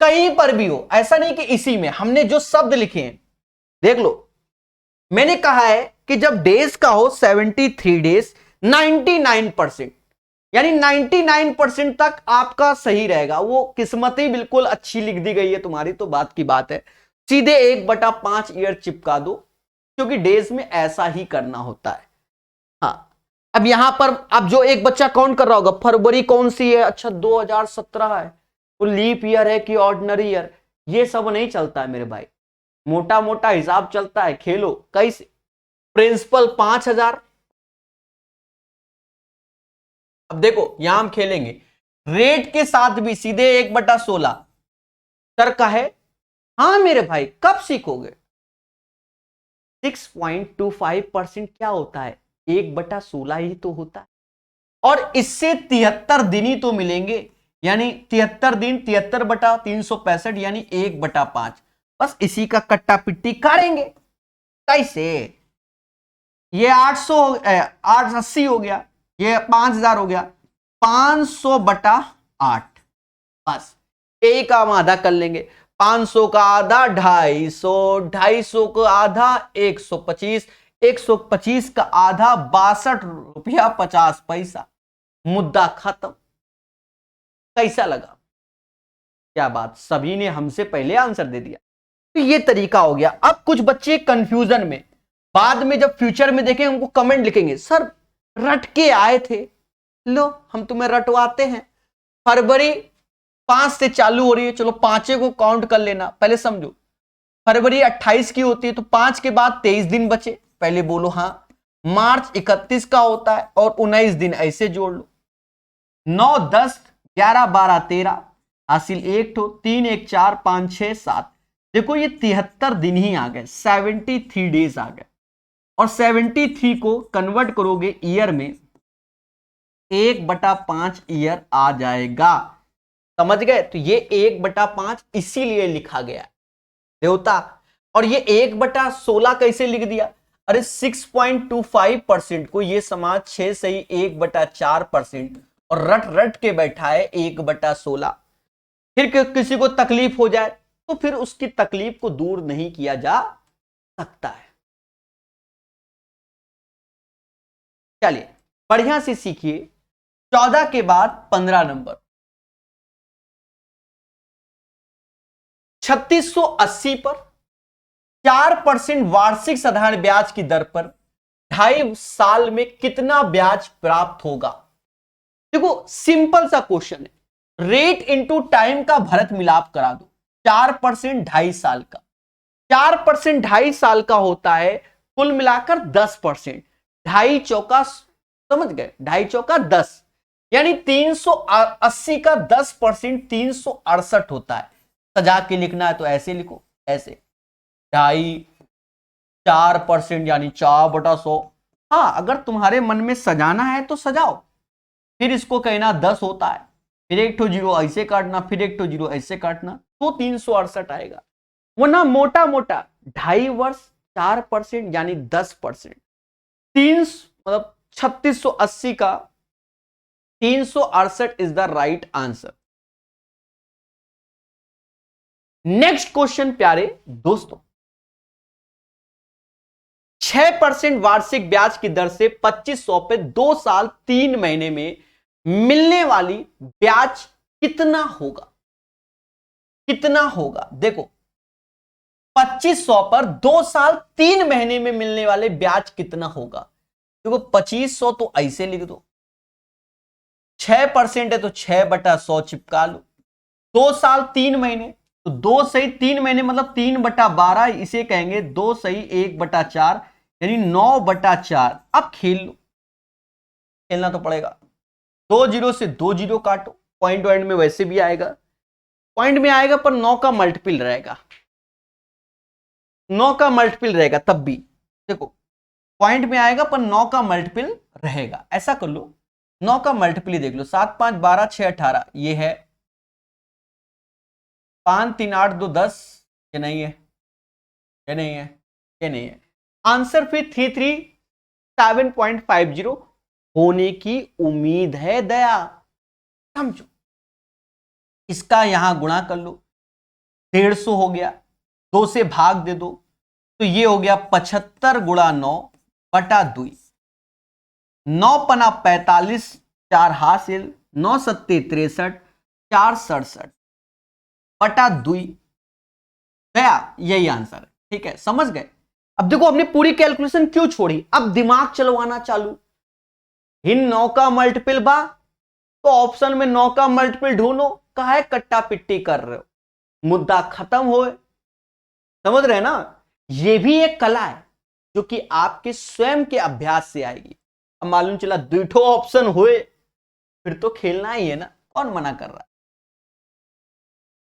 कहीं पर भी हो, ऐसा नहीं कि इसी में हमने जो शब्द लिखे हैं देख लो। मैंने कहा है कि जब डेज का हो 73 डेज, 99%, यानी 99% तक आपका सही रहेगा। वो किस्मत ही बिल्कुल अच्छी लिख दी गई है तुम्हारी, तो बात की बात है। सीधे 1/5 ईयर चिपका दो, क्योंकि डेज में ऐसा ही करना होता है। हाँ अब यहां पर अब जो एक बच्चा काउंट कर रहा होगा, फरवरी कौन सी है, अच्छा 2017 है, वो लीप ईयर है कि ऑर्डिनरी ईयर, ये सब नहीं चलता है मेरे भाई। मोटा मोटा हिसाब चलता है, खेलो कैसे। प्रिंसिपल 5,000। अब देखो यहां हम खेलेंगे रेट के साथ भी, सीधे 1/16 सर का है। हाँ मेरे भाई, कब सीखोगे? 6.25% क्या होता है? 1/16 ही तो होता है। और इससे 73 दिन ही तो मिलेंगे, यानी 73 दिन, 73/365, यानी 1/5। बस इसी का कट्टा पिट्टी काटेंगे। कैसे? ये 880 हो गया, ये 5,000 हो गया, 500/8। बस एक काम आधा कर लेंगे। 500 का आधा 250, 250 का आधा 125, 125 का आधा 62.50 रुपया। मुद्दा खत्म। कैसा लगा? क्या बात, सभी ने हमसे पहले आंसर दे दिया। तो ये तरीका हो गया। अब कुछ बच्चे कंफ्यूजन में, बाद में जब फ्यूचर में देखें उनको कमेंट लिखेंगे, सर रट के आए थे। लो हम तुम्हें रटवाते हैं। फरवरी 5 से चालू हो रही है, चलो 5 को काउंट कर लेना, पहले समझो। फरवरी 28 की होती है, तो 5 के बाद 23 दिन बचे, पहले बोलो हाँ। मार्च 31 का होता है, और 19 दिन ऐसे जोड़ लो। 9, 10, 11, 12, 13, हासिल 1 ठो, 3, 1, 4, 5, 6, 7। देखो ये 73 दिन ही आ गए, 73 डेज आ गए। और 73 को कन्वर्ट करोगे ईयर में, 1/5 ईयर आ जाएगा। समझ गए? तो ये 1/5 इसीलिए लिखा गया देवता। और ये 1/16 कैसे लिख दिया? अरे 6.25% को ये समाज 6 से ही 1/4%, और रट रट के बैठा है 1/16। फिर किसी को तकलीफ हो जाए तो फिर उसकी तकलीफ को दूर नहीं किया जा सकता है। चलिए बढ़िया से सीखिए। 14 के बाद 15 नंबर, 3680 पर 4% वार्षिक साधारण ब्याज की दर पर 2.5 साल में कितना ब्याज प्राप्त होगा? देखो सिंपल सा क्वेश्चन है, रेट इनटू टाइम का भरत मिलाप करा दो। 4% 2.5 साल का, 4% 2.5 साल का होता है कुल मिलाकर 10%। 2.5 चौका, समझ गए, 2.5 चौका 10, यानी 380 का 10% 368 होता है। सजा के लिखना है तो ऐसे लिखो, ऐसे 2.5, 4% यानी 4/100। हाँ अगर तुम्हारे मन में सजाना है तो सजाओ, फिर इसको कहना 10 होता है, फिर एक ठो जीरो ऐसे काटना, फिर एक ठो जीरो ऐसे काटना, तो 368 आएगा। वरना मोटा मोटा 2.5 वर्ष 4% यानी 10%, 3 मतलब 3680 का 368 is the right answer. Next question प्यारे दोस्तों, 6% वार्षिक ब्याज की दर से 2500 पे 2 साल 3 महीने में मिलने वाली ब्याज कितना होगा, कितना होगा? देखो 2500 पर 2 साल 3 महीने में मिलने वाले ब्याज कितना होगा? देखो 2500 तो ऐसे लिख दो, 6% है तो 6/100 चिपका लो, 2 साल 3 महीने तो 2 सही 3 महीने मतलब 3/12, इसे कहेंगे 2 सही 1/4 यानी 9/4। अब खेल लो, खेलना तो पड़ेगा। 2 जीरो से 2 जीरो काटो, पॉइंट पॉइंट में वैसे भी आएगा, पॉइंट में आएगा पर 9 का मल्टीपल रहेगा, 9 का मल्टीपल रहेगा तब भी। देखो पॉइंट में आएगा पर 9 का मल्टीपल रहेगा, ऐसा कर लो 9 का मल्टीपल ही देख लो, 7 5 12 6 18, ये है 5 3 8 2 10, ये नहीं है, ये नहीं है, ये नहीं है। आंसर फिर 337.50 होने की उम्मीद है दया, समझो। इसका यहां गुणा कर लो, 150 हो गया, 2 से भाग दे दो तो ये हो गया 75 गुणा 9/2, 9 पना 45, 4 हासिल, 9 सत्ते 63, 4 67/2 गया, यही आंसर है। ठीक है, समझ गए? अब देखो हमने पूरी कैलकुलेशन क्यों छोड़ी, अब दिमाग चलवाना चालू। इन 9 का मल्टीपल बा तो ऑप्शन में 9 का मल्टीपल ढूंढो, काहे कट्टा पिट्टी कर रहे हो, मुद्दा खत्म हो। समझ रहे हैं ना? यह भी एक कला है जो कि आपके स्वयं के अभ्यास से आएगी। अब मालूम चला दुठो ऑप्शन हुए, फिर तो खेलना ही है ना, कौन मना कर रहा है?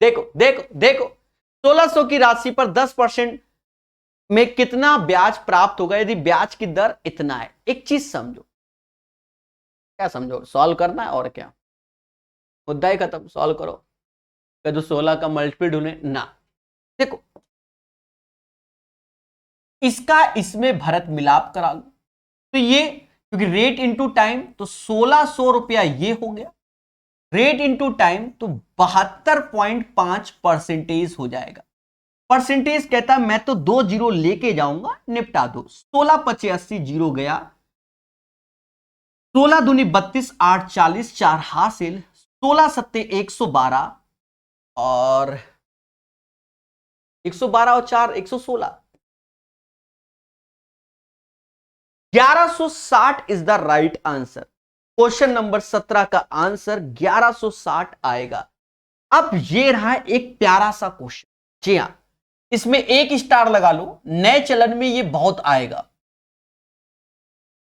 देखो देखो देखो 1600 की राशि पर 10% में कितना ब्याज प्राप्त होगा यदि ब्याज की दर इतना है। एक चीज समझो, क्या समझो? सॉल्व करना है और क्या, मुद्दा ही खत्म, सॉल्व करो। कह 16 का मल्टीपल ढूंढे ना, देखो इसका इसमें भरत मिलाप करा लो तो ये, क्योंकि रेट इनटू टाइम तो 1600 रुपया ये हो गया, रेट इनटू टाइम तो 72.5% हो जाएगा। परसेंटेज कहता मैं तो 2 जीरो लेके जाऊंगा, निपटा दो। 16 पचे 80, जीरो गया, 16 दूनी 32, 8 40, 4 हासिल, 16 सत्ते 112 और 112 और 4 116, 1160 is the right answer. Question number 17 का आंसर 1160 आएगा। अब ये रहा एक प्यारा सा क्वेश्चन, जी हां, इसमें 1 स्टार लगा लो, नए चलन में ये बहुत आएगा।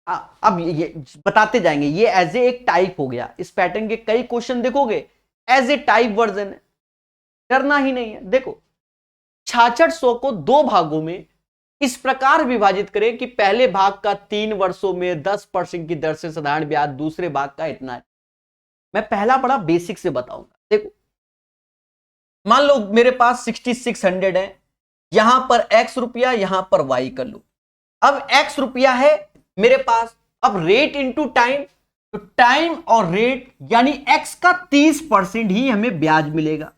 अब ये बताते जाएंगे, ये एज ए एक टाइप हो गया, इस पैटर्न के कई क्वेश्चन देखोगे एज ए टाइप वर्जन है, करना ही नहीं है। देखो 6600 को 2 भागों में इस प्रकार विभाजित करें कि पहले भाग का 3 वर्षों में 10% की दर से साधारण ब्याज, दूसरे भाग का इतना है। मैं पहला बड़ा बेसिक से बताऊंगा। देखो मान लो मेरे पास 6600 है, यहां पर x रुपया, यहां पर y कर लो। अब x रुपया है मेरे पास, अब रेट इंटू टाइम, तो टाइम और रेट यानी x का 30% ही हमें ब्याज मिलेगा,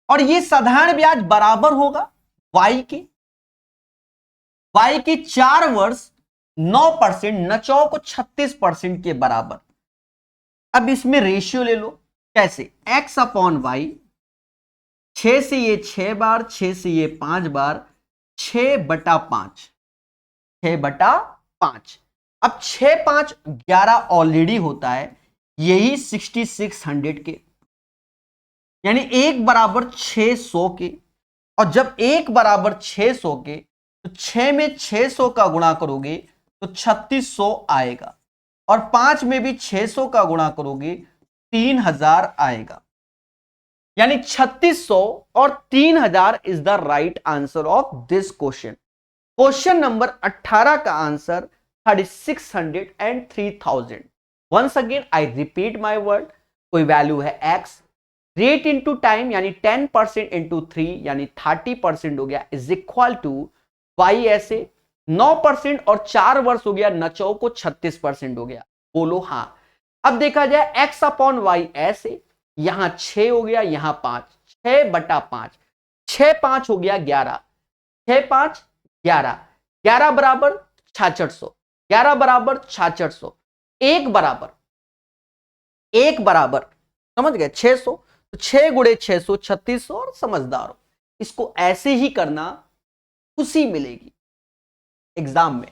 और ये साधारण ब्याज बराबर होगा y के, y की 4 वर्ष 9%, नचौ को 36% के बराबर। अब इसमें रेशियो ले लो, कैसे? x अपॉन वाई, 6 से ये 6 बार, 6 से ये 5 बार, 6/5, 6/5। अब 6 5 11 ऑलरेडी होता है, यही 6600 के, यानी 1 बराबर 600 के, और जब 1 बराबर 600 के तो 6 में 600 का गुणा करोगे तो 3600 आएगा, और 5 में भी 600 का गुणा करोगे 3000 आएगा, यानी 3600 और 3000 is the right answer of this question. Question number 18 का answer 3600 and 3000। Once again I repeat my word, कोई वैल्यू है x, रेट इंटू टाइम यानी 10% इंटू 3 यानी 30% हो गया, इज इक्वल टू y ऐसे 9% और 4 वर्ष हो गया, नचौ को 36% हो गया। बोलो हाँ। अब देखा जाए x अपॉन वाई ऐसे, यहां 6 हो गया, यहां 5, 6/5, 6 5 हो गया 11, 6 5 11, 11 बराबर 6600, 11 बराबर 6600, 1 बराबर समझ गए, 600, तो 6 गुणे 600 3600, और समझदार हो, इसको ऐसे ही करना, खुशी मिलेगी एग्जाम में।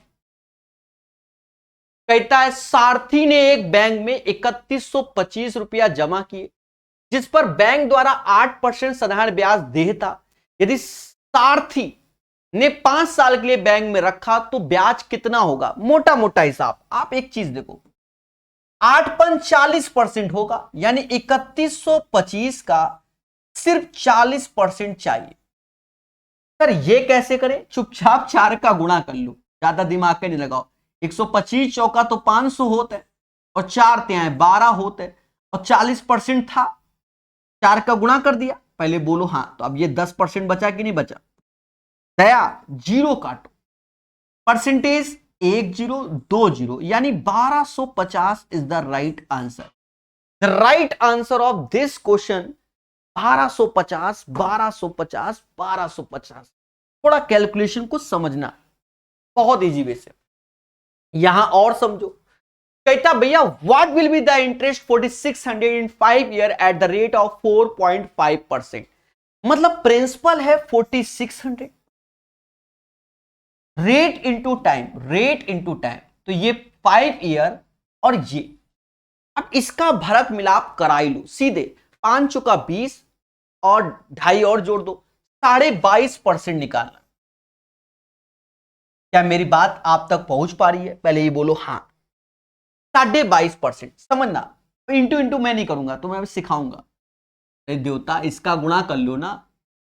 कहता है सारथी ने एक बैंक में 3125 रुपया जमा किए, जिस पर बैंक द्वारा 8% साधारण ब्याज देय था। यदि सारथी ने 5 साल के लिए बैंक में रखा तो ब्याज कितना होगा? मोटा मोटा हिसाब, आप एक चीज देखो, 8.40% होगा, यानी 3125 का सिर्फ 40% चाहिए। सर ये कैसे करें? चुपचाप 4 का गुणा कर लो, ज्यादा दिमाग के नहीं लगाओ। 125 चौका तो 500 होता है, और 4 त्यां 12 होते हैं, और 40% था, 4 का गुणा कर दिया। पहले बोलो हाँ, तो अब ये 10% बचा कि नहीं बचा? दया जीरो काटो, परसेंटेज 1020, यानी 1250 is the right answer. The right answer of this question 1250, 1250, 1250। थोड़ा कैलकुलेशन को समझना, बहुत इजी वे से। यहां और समझो, कहता भैया what will be the interest 4600 in 5 year at the rate of 4.5%। मतलब प्रिंसिपल है 4600, rate into time, rate into time, तो ये 5 ईयर और ये। अब इसका भरत मिलाप कराई लो सीधे, 5 चुका 20 और 2.5 और जोड़ दो, 22.5% निकालना। क्या मेरी बात आप तक पहुंच पा रही है? पहले ये बोलो हाँ, 22.5%। समझना, इंटू इंटू मैं नहीं करूंगा, तो मैं सिखाऊंगा। अरे देवता, इसका गुणा कर लो ना,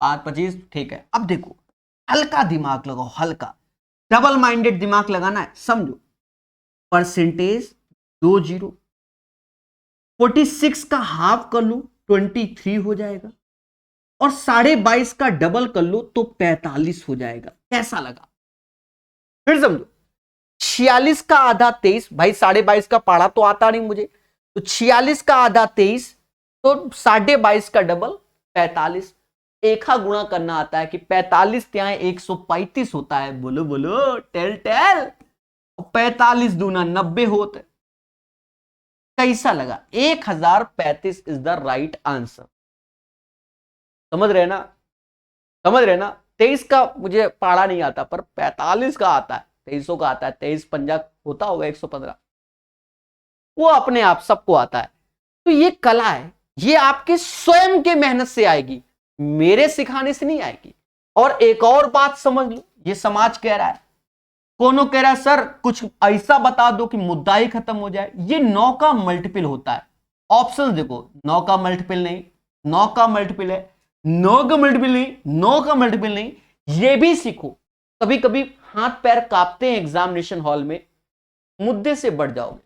5 25, ठीक है। अब देखो, हल्का दिमाग लगाओ, हल्का डबल माइंडेड दिमाग लगाना है, समझो। परसेंटेज 20, 46 का हाफ कर लो 23 हो जाएगा, और 22.5 का डबल कर लो तो 45 हो जाएगा। कैसा लगा? फिर समझो, 46 का आधा 23, भाई 22.5 का पाड़ा तो आता नहीं मुझे, तो 46 का आधा 23, तो 22.5 का डबल 45। एका गुणा करना आता है कि 45 त्यां 135 होता है। बोलो बोलो, टेल टेल। 45 दूना 90 होते। कैसा लगा? 1035 इज द राइट आंसर। समझ रहे ना? समझ रहे ना? 23 का मुझे पाड़ा नहीं आता, पर 45 का आता है, 2300 का आता है, 23 पंजा होता होगा 115, वो अपने आप सबको आता है। तो ये कला है, ये आपके स्वयं के मेहनत से आएगी, मेरे सिखाने से नहीं आएगी। और एक और बात समझ लो, ये समाज कह रहा है, कोनो कह रहा है सर कुछ ऐसा बता दो कि मुद्दा ही खत्म हो जाए। ये 9 का मल्टीपल होता है। ऑप्शन देखो, 9 का मल्टीपल नहीं, 9 का मल्टीपल है, 9 का मल्टीपल नहीं, 9 का मल्टीपल नहीं, ये भी सीखो। कभी कभी हाथ पैर कांपते हैं एग्जामिनेशन हॉल में, मुद्दे से बढ़ जाओगे।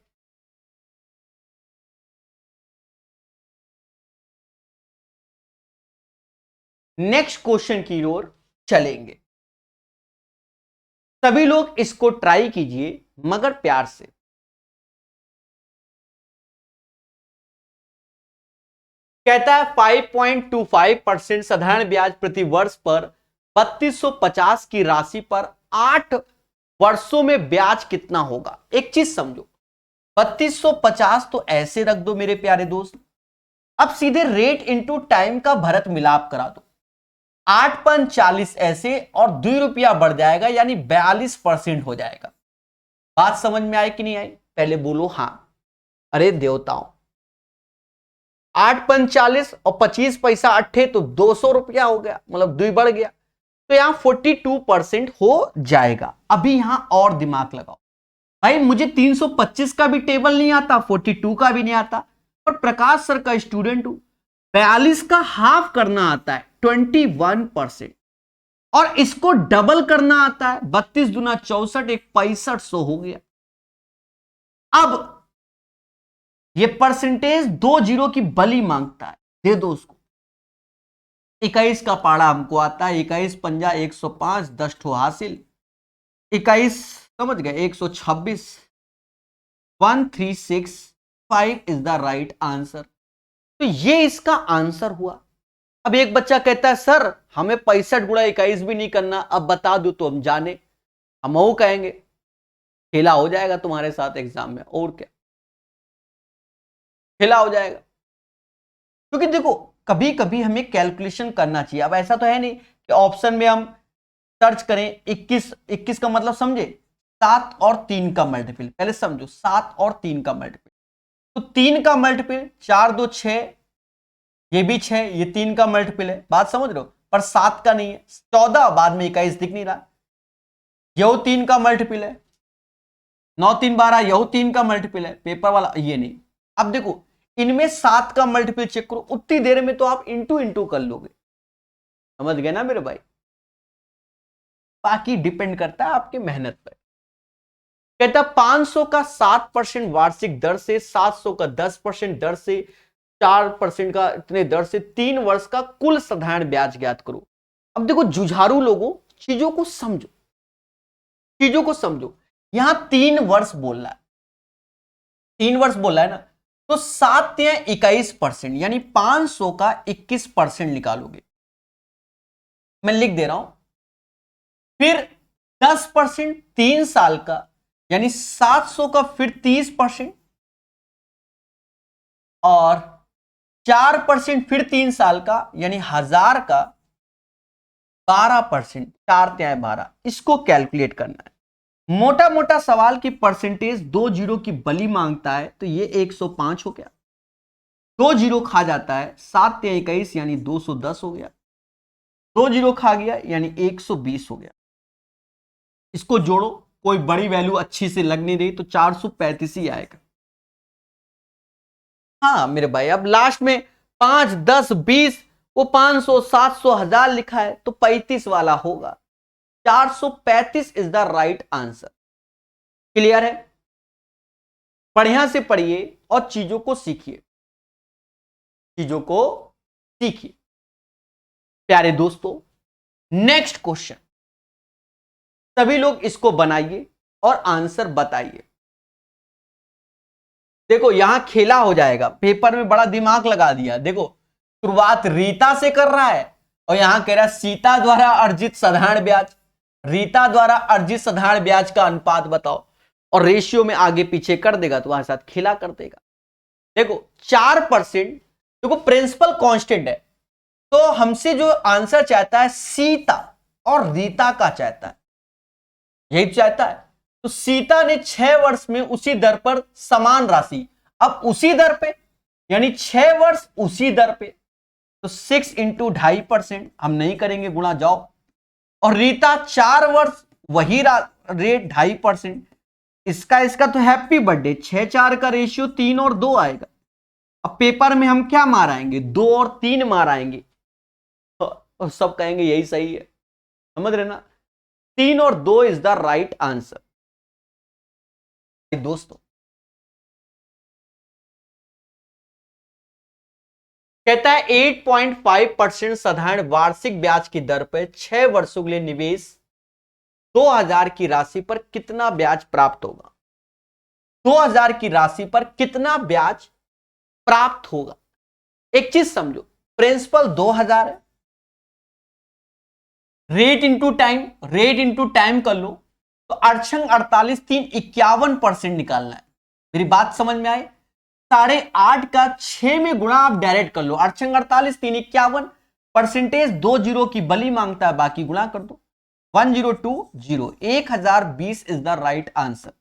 नेक्स्ट क्वेश्चन की ओर चलेंगे। सभी लोग इसको ट्राई कीजिए, मगर प्यार से। कहता है 5.25% साधारण ब्याज प्रति वर्ष पर 3250 की राशि पर 8 वर्षों में ब्याज कितना होगा? एक चीज समझो, 3250 तो ऐसे रख दो मेरे प्यारे दोस्त। अब सीधे रेट इंटू टाइम का भरत मिलाप करा दो, 8.40 ऐसे और 2 रुपया बढ़ जाएगा, यानी 42% हो जाएगा। बात समझ में आई कि नहीं आई? पहले बोलो हाँ। अरे देवताओं, 8.40 और 25 पैसा 8 तो 200 रुपया हो गया, मतलब 2 बढ़ गया, तो यहां 42% हो जाएगा। अभी यहां और दिमाग लगाओ, भाई मुझे 325 का भी टेबल नहीं आता, 42 का भी नहीं आता, पर प्रकाश सर का स्टूडेंट हूं। 42 का हाफ करना आता है 21%, और इसको डबल करना आता है 32 दूना 64, एक 6500 हो गया। अब ये परसेंटेज 20 की बली मांगता है, दे दो उसको। 21 का पाड़ा हमको आता है, 21 पंजा 105, 10 ठो हासिल, 21 समझ गए 126, 1365 इज द राइट आंसर। तो ये इसका आंसर हुआ। अब एक बच्चा कहता है सर हमें 65 गुणा 21 भी नहीं करना, अब बता दो तो हम जाने। हम वो कहेंगे खेला हो जाएगा तुम्हारे साथ एग्जाम में, और क्या खेला हो जाएगा। क्योंकि देखो कभी कभी हमें कैलकुलेशन करना चाहिए। अब ऐसा तो है नहीं कि ऑप्शन में हम सर्च करें 21, 21 का मतलब समझे 7 और 3 का मल्टीपल, पहले समझो 7 और 3 का मल्टीपल, तो 3 का मल्टीपल 4 2 6, ये भी 6, ये 3 का मल्टीपल है, बात समझ रहे हो, पर 7 का नहीं है। 14 बाद में 21 दिख नहीं रहा, यह 3 का मल्टीपल है। 9 3 12, यह 3 का मल्टीपल है, पेपर वाला ये नहीं। अब देखो इनमें 7 का मल्टीपल चेक करो, उतनी देर में तो आप इंटू इंटू कर लोगे, समझ गए ना मेरे भाई। बाकी डिपेंड करता है आपकी मेहनत पर। कहता 500 का 7% वार्षिक दर से, 700 का 10% दर से, 4% का इतने दर से 3 वर्ष का कुल साधारण ब्याज ज्ञात करो। अब देखो जुझारू लोगों, चीजों को समझो, चीजों को समझो। यहां 3 वर्ष बोल रहा है, 3 वर्ष बोल रहा है ना, तो 7 या 21%, यानी 500 का 21% निकालोगे, मैं लिख दे रहा हूं। फिर 10% 3 साल का, यानी 700 का फिर 30%, और 4% फिर 3 साल का, यानी 1000 का 12%, 4 त्याय 12, इसको कैलकुलेट करना है। मोटा मोटा सवाल की परसेंटेज 2 जीरो की बली मांगता है, तो ये 105 हो गया। 2 जीरो खा जाता है, 7 त्याय 21, यानी 210 हो गया। 2 जीरो खा गया यानी 120 हो गया। इसको जोड़ो, कोई बड़ी वैल्यू अच्छी से लग नहीं रही तो 435 ही आएगा। हाँ मेरे भाई, अब लास्ट में 5 10 20, वो 500 700 1000 लिखा है तो 35 वाला होगा। 435 is the right answer. Clear है? बढ़िया से पढ़िए और चीजों को सीखिए, चीजों को सीखिए। प्यारे दोस्तों, नेक्स्ट क्वेश्चन, सभी लोग इसको बनाइए और आंसर बताइए। देखो यहां खेला हो जाएगा, पेपर में बड़ा दिमाग लगा दिया। देखो शुरुआत रीता से कर रहा है और यहां कह रहा है सीता द्वारा अर्जित साधारण ब्याज, रीता द्वारा अर्जित साधारण ब्याज का अनुपात बताओ, और रेशियो में आगे पीछे कर देगा तो वहां साथ खेला कर देगा। देखो 4%, देखो प्रिंसिपल कांस्टेंट है, तो हमसे जो आंसर चाहता है सीता और रीता का चाहता है, यही चाहता है। तो सीता ने 6 वर्ष में उसी दर पर समान राशि, अब उसी दर पे यानी 6 वर्ष उसी दर पे, तो 6 इंटू 2.5%, हम नहीं करेंगे गुणा, जाओ। और रीता 4 वर्ष वही रेट 2.5%, इसका तो हैप्पी बर्थडे, 6 4 का रेशियो 3 और 2 आएगा। अब पेपर में हम क्या मार आएंगे, 2 और 3 मार आएंगे, तो सब कहेंगे यही सही है, समझ रहे ना। 3 और 2 इज द राइट आंसर। दोस्तों कहता है 8.5% साधारण वार्षिक ब्याज की दर पर 6 वर्षों के लिए निवेश 2000 की राशि पर कितना ब्याज प्राप्त होगा। 2000 की राशि पर कितना ब्याज प्राप्त होगा। एक चीज समझो, प्रिंसिपल 2000 है, rate into time, rate into time कर लो तो 48 3 51% निकालना है। मेरी बात समझ में आई? 8.5 का 6 में गुणा आप डायरेक्ट कर लो, 48 3 51, परसेंटेज 2 जीरो की बली मांगता है, बाकी गुणा कर दो। 1020, 1020 इज द राइट आंसर।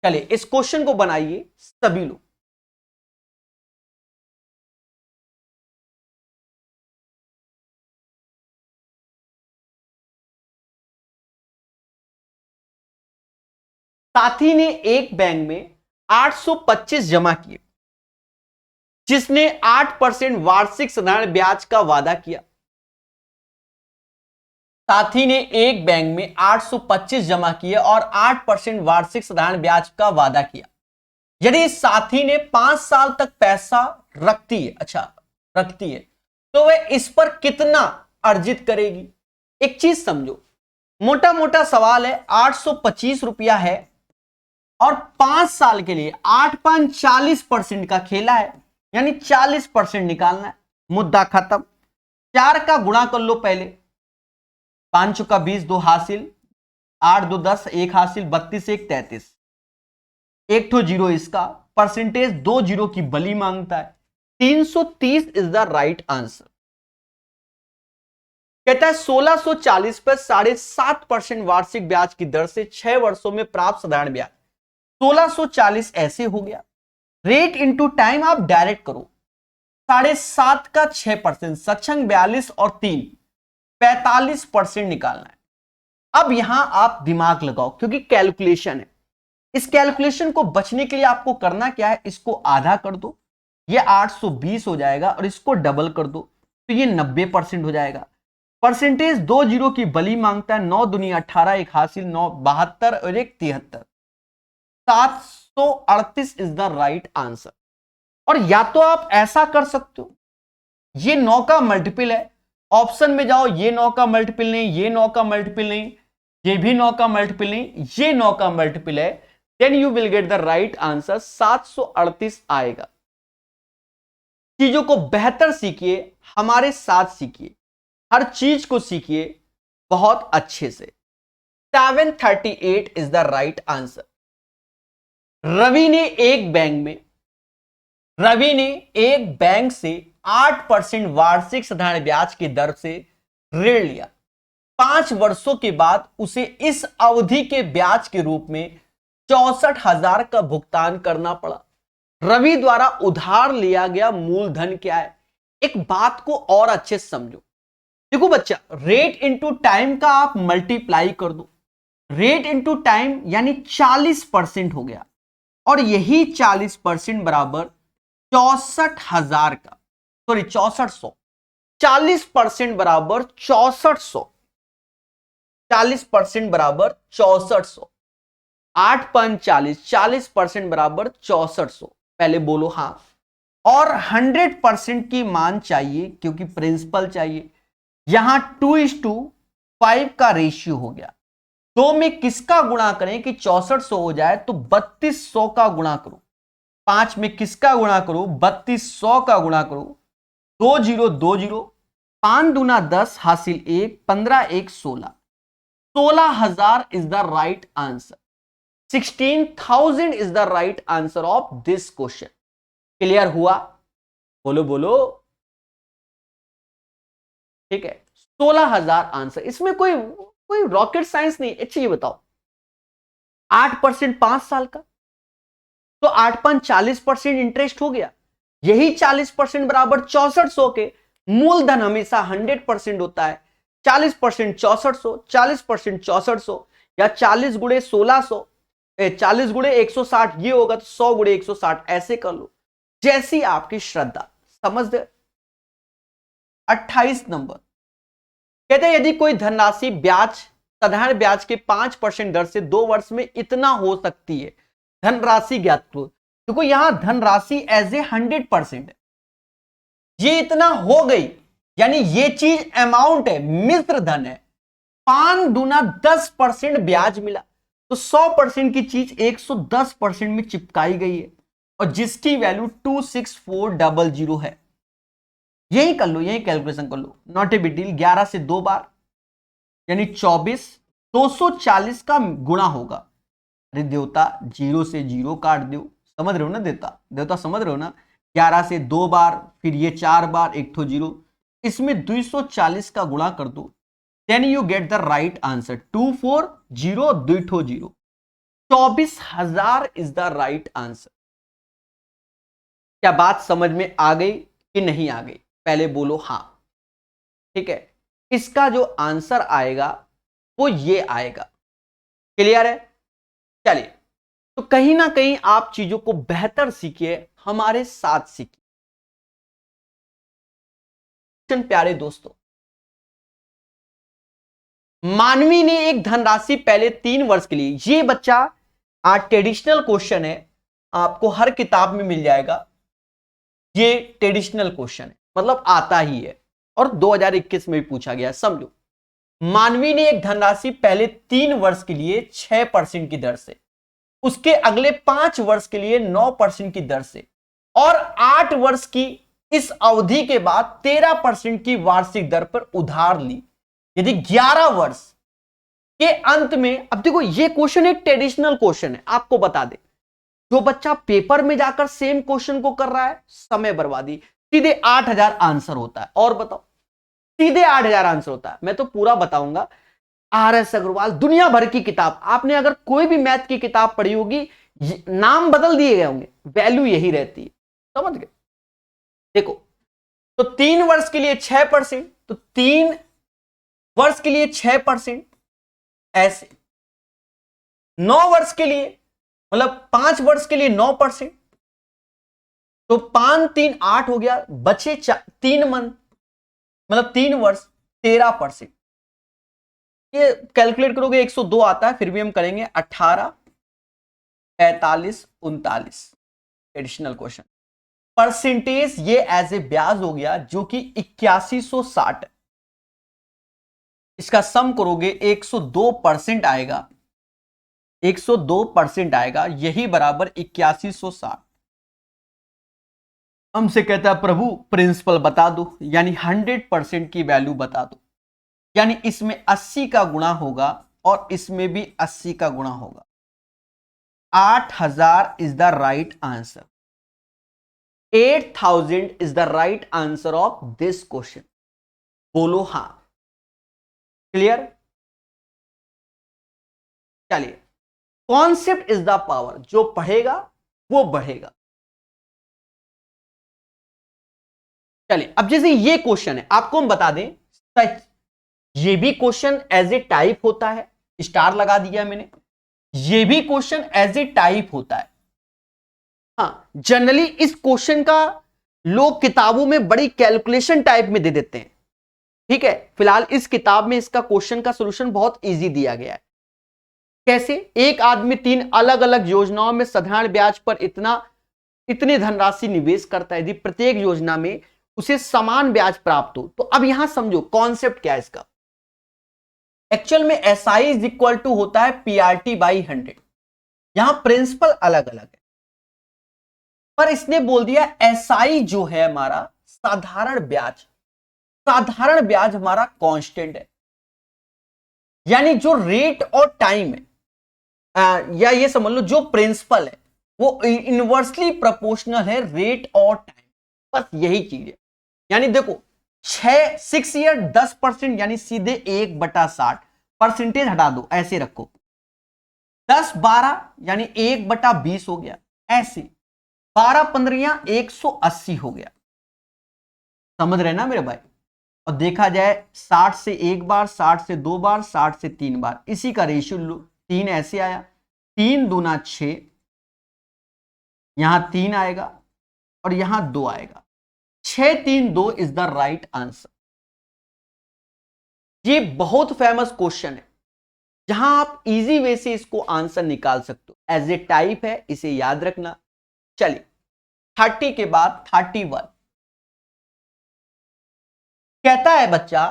चलिए इस क्वेश्चन को बनाइए सभी लोग। साथी ने एक बैंक में 825 जमा किए, जिसने 8% वार्षिक साधारण ब्याज का वादा किया। साथी ने एक बैंक में 825 जमा किए और 8% वार्षिक साधारण ब्याज का वादा किया। यदि साथी ने 5 साल तक पैसा रखती है, अच्छा रखती है, तो वह इस पर कितना अर्जित करेगी। एक चीज समझो, मोटा मोटा सवाल है, 825 रुपया है और 5 साल के लिए 8 5 40% का खेला है, यानी 40% निकालना है, मुद्दा खत्म। 4 का गुणा कर लो पहले, 5 का 20, 2 हासिल, 8 2 10, 1 हासिल, 32 1 33, एक ठो जीरो इसका, परसेंटेज 2 जीरो की बली मांगता है, 330 इज द राइट आंसर। कहता है 1640 पर 7.5% वार्षिक ब्याज की दर से 6 वर्षों में प्राप्त साधारण ब्याज 1640 ऐसे हो गया। रेट इंटू टाइम आप डायरेक्ट करो, 7.5 का 6%, सक्षम 42 और 3 45% निकालना है। अब यहां आप दिमाग लगाओ क्योंकि कैलकुलेशन है। इस कैलकुलेशन को बचने के लिए आपको करना क्या है, इसको आधा कर दो, ये 820 हो जाएगा, और इसको डबल कर दो तो ये 90% हो जाएगा। परसेंटेज 2 जीरो की बली मांगता है, 9 दूनी 18, एक हासिल 9 72 और एक 73, 738 इज द राइट आंसर। और या तो आप ऐसा कर सकते हो, ये 9 का मल्टीपल है, ऑप्शन में जाओ, ये 9 का मल्टीपल नहीं, ये 9 का मल्टीपल नहीं, ये भी 9 का मल्टीपल नहीं, ये 9 का मल्टीपल है, then you will get the right answer 738 आएगा। चीजों को बेहतर सीखिए, हमारे साथ सीखिए, हर चीज को सीखिए बहुत अच्छे से। 738 is the right answer. Ravi ने एक बैंक से 8% वार्षिक साधारण ब्याज की दर से ऋण लिया। 5 वर्षों के बाद उसे इस अवधि के ब्याज के रूप में 64,000 का भुगतान करना पड़ा। रवि द्वारा उधार लिया गया मूलधन क्या है? एक बात को और अच्छे से समझो। देखो बच्चा, रेट इंटू टाइम का आप मल्टीप्लाई कर दो, रेट इंटू टाइम यानी 40% हो गया, और यही 40% बराबर 64,000 का, सॉरी 6400, 40% बराबर 6400, 40% बराबर 6400, 8 5 40, 40% बराबर 6400। पहले बोलो हाँ। और 100% की मान चाहिए क्योंकि प्रिंसिपल चाहिए। यहां 2:5 का रेशियो हो गया। 2 में किसका गुणा करें कि 6400 हो जाए, तो 3200 का गुणा करो। 5 में किसका गुणा करो, 3200 का गुणा करो। 2 0 2 0, 5 दूना 10, हासिल 1, 15 1 16, 16,000 is the right answer. 16,000 is the right answer of this question. Clear हुआ? बोलो बोलो। ठीक है, 16,000 आंसर। इसमें कोई रॉकेट साइंस नहीं। अच्छा ये बताओ, 8% 5 साल का, तो 8 5 40% इंटरेस्ट हो गया। यही 40% बराबर 6400 के। मूलधन हमेशा 100% होता है। 40% 6400, 40% 6400, या 40 गुणे 1600, 40 गुणे 160 ये होगा, तो 100 गुणे 160 ऐसे कर लो, जैसी आपकी श्रद्धा। समझ दे। 28 नंबर कहते हैं यदि कोई धनराशि ब्याज साधारण ब्याज के 5% दर से 2 वर्ष में इतना हो सकती है, धनराशि ज्ञात करो। देखो यहां धनराशि एज ए 100% है, ये इतना हो गई, यानी ये चीज अमाउंट है, मिश्र धन है। 5 दूना 10% ब्याज मिला, तो 100% की चीज 110% में चिपकाई गई है, और जिसकी वैल्यू 26400 है। यही कर लो, यही कैलकुलेशन कर लो, नॉट ए बिग डील। 11 से 2 बार यानी 24, 240 का गुणा होगा। अरे देवता, 0 से 0 काट दो, समझ रहे हो ना देवता समझ रहे हो ना। 11 से 2 बार, फिर ये 4 बार, एक ठो 0, इसमें 240 का गुणा कर दो, then you get the right answer. 240, 2 ठो 0, 24,000 इज द राइट आंसर। क्या बात समझ में आ गई कि नहीं आ गई? पहले बोलो हाँ। ठीक है, इसका जो आंसर आएगा वो ये आएगा। क्लियर है? चलिए, तो कहीं ना कहीं आप चीजों को बेहतर सीखिए, हमारे साथ सीखिए। प्यारे दोस्तों, मानवी ने एक धनराशि पहले 3 वर्ष के लिए, ये बच्चा ट्रेडिशनल क्वेश्चन है, आपको हर किताब में मिल जाएगा। ये ट्रेडिशनल क्वेश्चन है, मतलब आता ही है, और 2021 में भी पूछा गया। समझो, मानवी ने एक धनराशि पहले 3 वर्ष के लिए 6% की दर से, उसके अगले 5 वर्ष के लिए 9% की दर से, और 8 वर्ष की इस अवधि के बाद 13% की वार्षिक दर पर उधार ली। यदि 11 वर्ष के अंत में, अब देखो ये क्वेश्चन एक ट्रेडिशनल क्वेश्चन है, आपको बता दे, जो बच्चा पेपर में जाकर सेम क्वेश्चन को कर रहा है, समय बर्बादी। सीधे 8000 आंसर होता है। और बताओ, सीधे 8000 आंसर होता है। मैं तो पूरा बताऊंगा। RS अग्रवाल, दुनिया भर की किताब, आपने अगर कोई भी मैथ की किताब पढ़ी होगी, नाम बदल दिए गए होंगे, वैल्यू यही रहती है। समझ गए? देखो, तो 3 वर्ष के लिए 6%, तो 3 वर्ष के लिए 6%, ऐसे 9 वर्ष के लिए, मतलब 5 वर्ष के लिए 9%, तो 5 3 8 हो गया, बचे 3 मंथ, मतलब 3 वर्ष 13%। ये कैलकुलेट करोगे 102 आता है, फिर भी हम करेंगे। 18 45 39 एडिशनल क्वेश्चन। परसेंटेज ये एज ए ब्याज हो गया, जो कि 8160 है। इसका सम करोगे 102% आएगा, 102% आएगा, यही बराबर 8160। हमसे कहता है प्रभु प्रिंसिपल बता दो, यानी 100% की वैल्यू बता दो। यानी इसमें 80 का गुणा होगा और इसमें भी 80 का गुणा होगा। 8000 is the right answer. 8000 is the right answer of this question. बोलो हां। क्लियर? चलिए, कॉन्सेप्ट इज द पावर। जो पढ़ेगा वो बढ़ेगा। चलिए, अब जैसे ये क्वेश्चन है, आपको हम बता दें, सच ये भी क्वेश्चन एज ए टाइप होता है। स्टार लगा दिया मैंने। ये भी क्वेश्चन एज ए टाइप होता है। हाँ, जनरली इस क्वेश्चन का लोग किताबों में बड़ी कैलकुलेशन टाइप में दे देते हैं। ठीक है, फिलहाल इस किताब में इसका क्वेश्चन का सॉल्यूशन बहुत इजी दिया गया है। कैसे? एक आदमी 3 अलग अलग योजनाओं में साधारण ब्याज पर इतनी धनराशि निवेश करता है, यदि प्रत्येक योजना में उसे समान ब्याज प्राप्त हो। तो अब यहां समझो कॉन्सेप्ट क्या है इसका। एक्चुअल में SI इज इक्वल टू होता है PRT/100। यहां प्रिंसिपल अलग अलग है, पर इसने बोल दिया SI जो है हमारा साधारण ब्याज हमारा कांस्टेंट है। यानी जो रेट और टाइम है, या ये समझ लो जो प्रिंसिपल है वो इनवर्सली प्रोपोर्शनल है रेट और टाइम। बस यही चीज है। यानी देखो, 6 ईयर 10%, यानी सीधे 1/60। परसेंटेज हटा दो, ऐसे रखो। 10-12 यानी 1/20 हो गया, ऐसे 12-15 180 हो गया। समझ रहे ना मेरे भाई? और देखा जाए 60 से एक बार, 60 से 2 बार, 60 से 3 बार, इसी का रेशियो लो। 3 ऐसे आया, 3 दूना 6, यहां 3 आएगा और यहां 2 आएगा। 6 3 2 इज द राइट आंसर। ये बहुत फेमस क्वेश्चन है, जहां आप इजी वे से इसको आंसर निकाल सकते हो। एज ए टाइप है, इसे याद रखना। चलिए, 30 के बाद 31 कहता है बच्चा,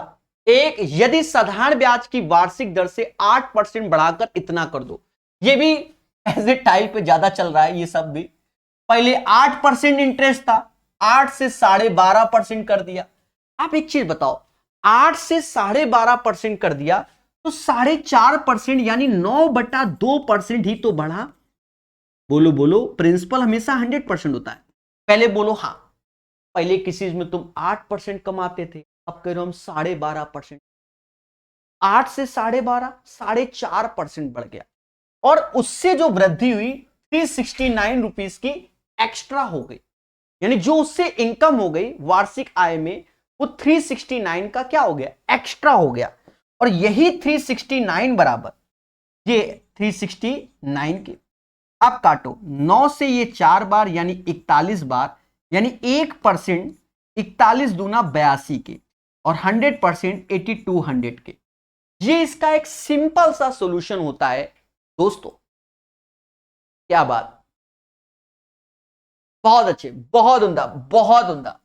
एक यदि साधारण ब्याज की वार्षिक दर से 8% बढ़ाकर इतना कर दो। ये भी एज ए टाइप ज्यादा चल रहा है। ये सब भी पहले 8% इंटरेस्ट था, 8 से 12.5% कर दिया। आप एक चीज बताओ, 8 से 12.5% कर दिया तो 4.5% यानी 9/2% ही तो बढ़ा। बोलो बोलो, प्रिंसिपल हमेशा 100% होता है। पहले बोलो हाँ। पहले किसी में तुम 8% कमाते थे, अब कह रहे हो हम 12.5%। 8 से 12.5 4.5% बढ़ गया, और उससे जो वृद्धि हुई 369 रुपीज की एक्स्ट्रा हो गई। यानी जो उससे इनकम हो गई वार्षिक आय में, वो 369 का क्या हो गया? एक्स्ट्रा हो गया। और यही 369 बराबर ये 369 के, अब काटो 9 से ये 4 बार यानी 41 बार, यानी 1% 41 दूना 82 के, और 100% 8200 के। ये इसका एक सिंपल सा सॉल्यूशन होता है दोस्तों। क्या बात, बहुत अच्छे, बहुत उम्दा, बहुत उम्दा।